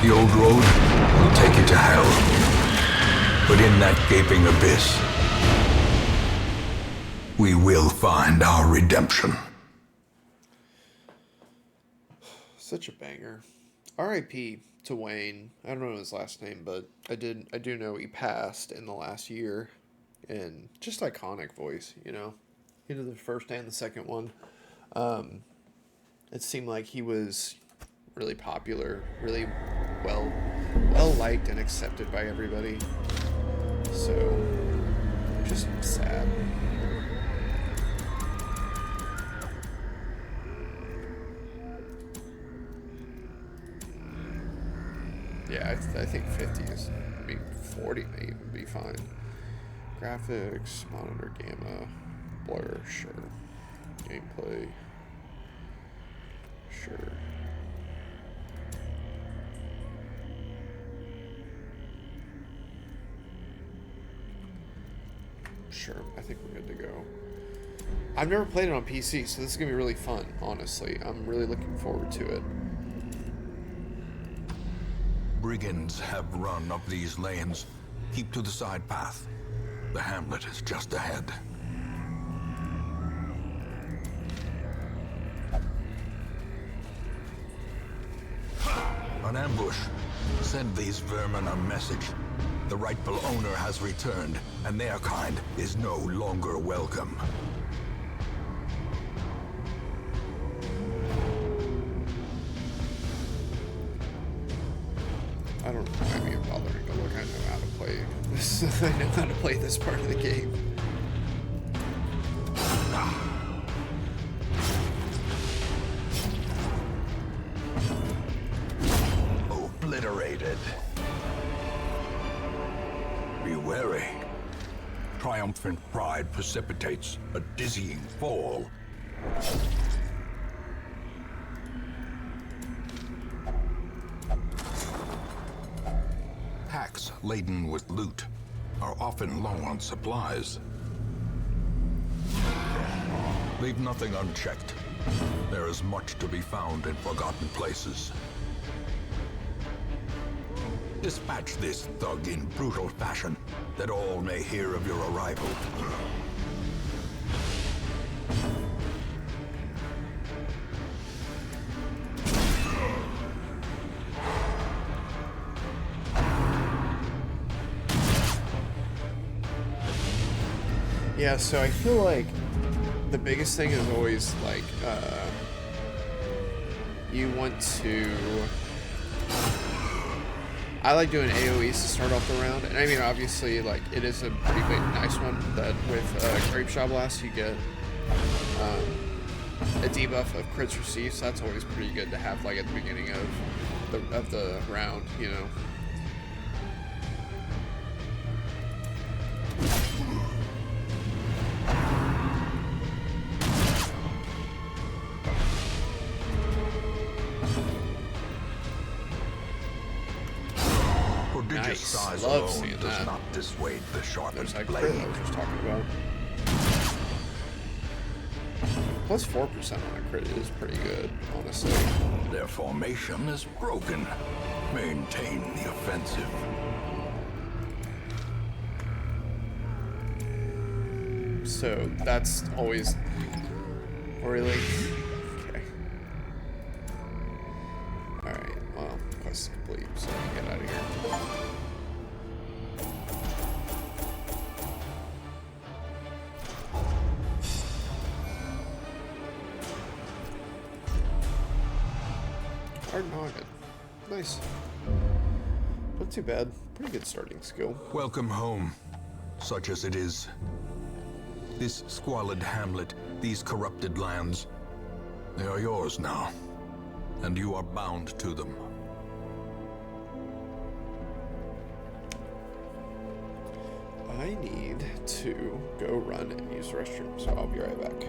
The old road will take you to hell, but in that gaping abyss, we will find our redemption. such a banger. R.I.P. to Wayne. I don't know his last name, but I do know he passed in the last year. And just iconic voice, you know. He did the first and the second one. It seemed like he was really popular, really well liked and accepted by everybody. So, just sad. Yeah, I think 50 is, 40 may even be fine. Graphics, monitor gamma, blur, sure. Gameplay, sure. Sure, I think we're good to go. I've never played it on PC, so this is going to be really fun, honestly. I'm really looking forward to it. Brigands have run up these lanes. Keep to the side path. The hamlet is just ahead. An ambush. Send these vermin a message. The rightful owner has returned, and their kind is no longer welcome. I don't know why I'm bothering to look. I know how to play this. I know how to play this part of the game. Obliterated. Be wary. triumphant pride precipitates a dizzying fall. Packs laden with loot are often low on supplies. Leave nothing unchecked. There is much to be found in forgotten places. Dispatch this thug in brutal fashion, that all may hear of your arrival. Yeah, so I feel like the biggest thing is always like you want to. I like doing AoEs to start off the round, and I mean obviously like it is a pretty big, nice one that with Grape Shot Blast you get a debuff of crits received, so that's always pretty good to have like at the beginning of the round, you know. Prodigious size Love alone seeing does that. not dissuade the sharpened There's like blade. crit I was just talking about. Plus 4% on a crit is pretty good, honestly. Their formation is broken. Maintain the offensive. So that's always really okay. Alright, well, quest is complete, so we can get out of here. Hard noggin. Nice. Not too bad. Pretty good starting skill. Welcome home, such as it is. This squalid hamlet, these corrupted lands, they are yours now, and you are bound to them. I need to go run and use the restroom, so I'll be right back.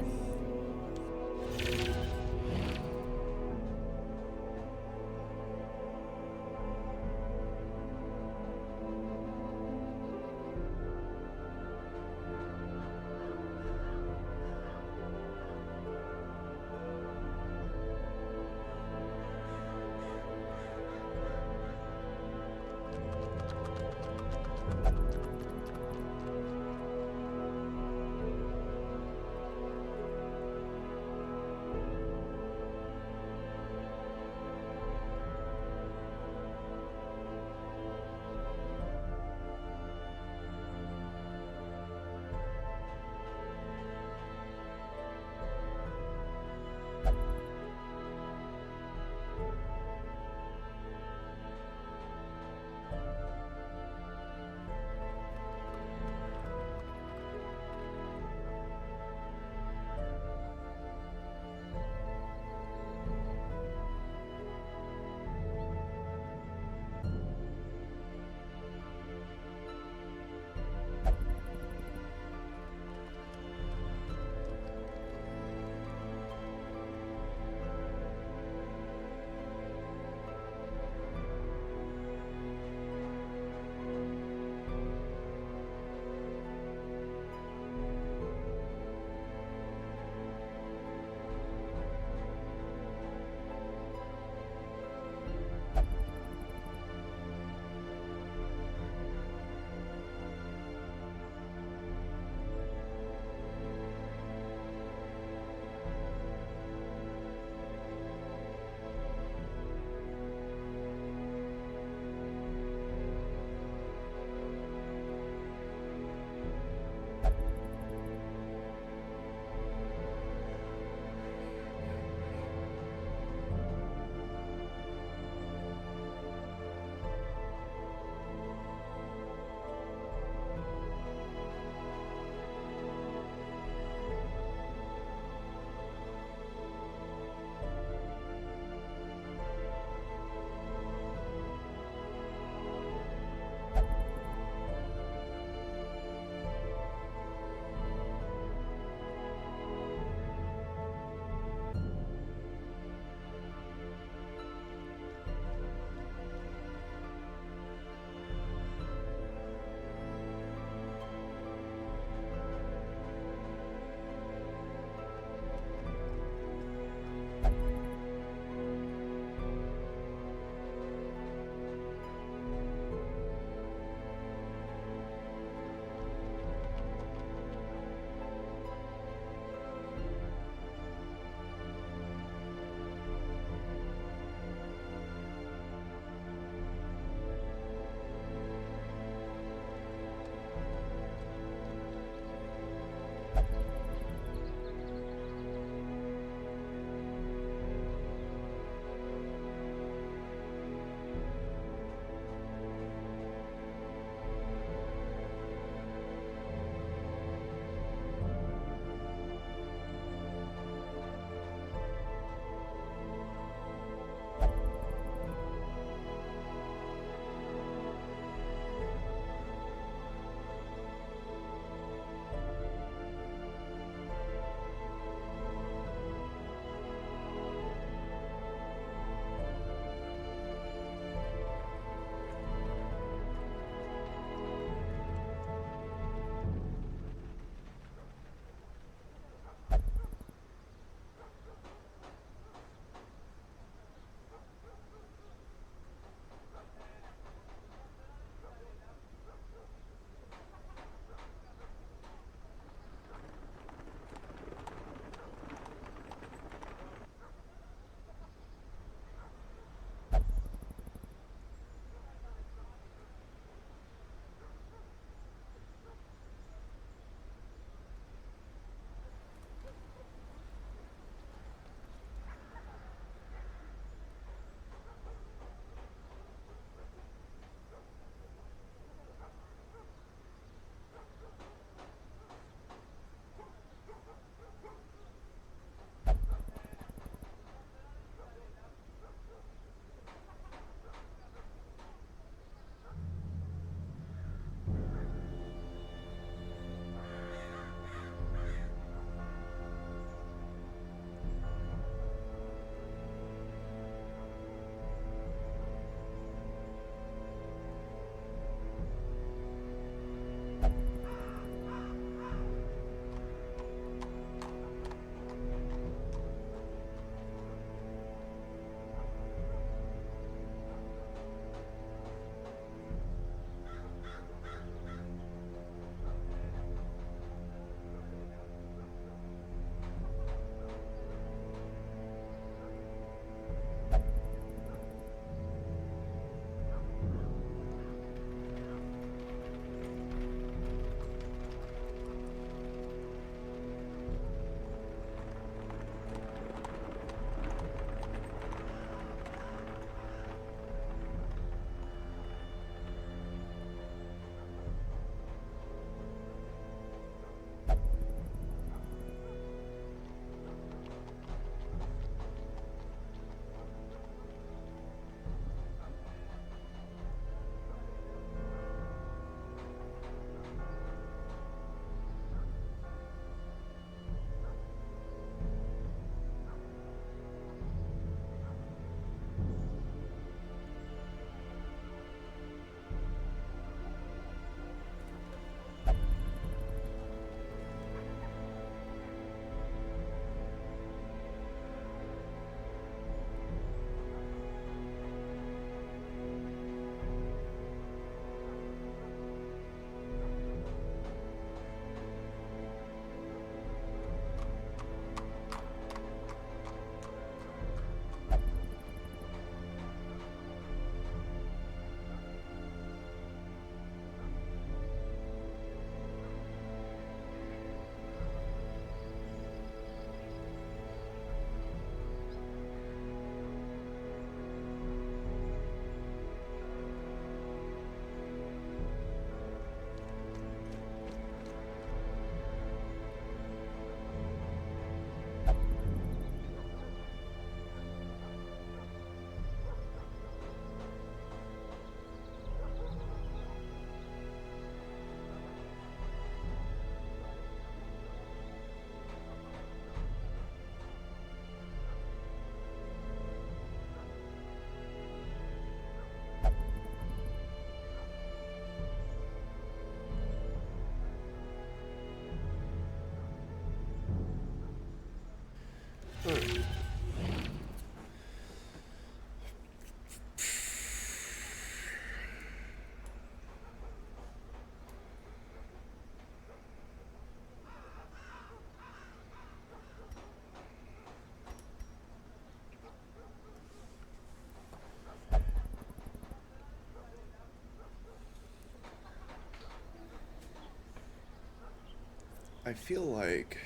I feel like,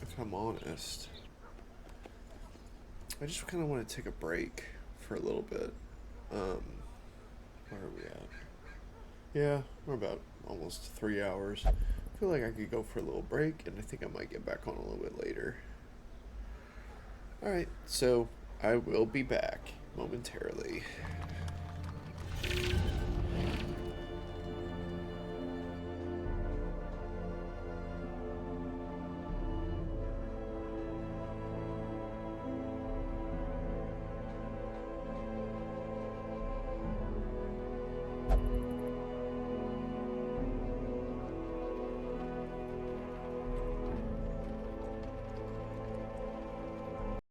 if I'm honest, I just kind of want to take a break for a little bit. Where are we at? Yeah, we're about almost 3 hours. I feel like I could go for a little break, and I think I might get back on a little bit later. Alright, so I will be back momentarily.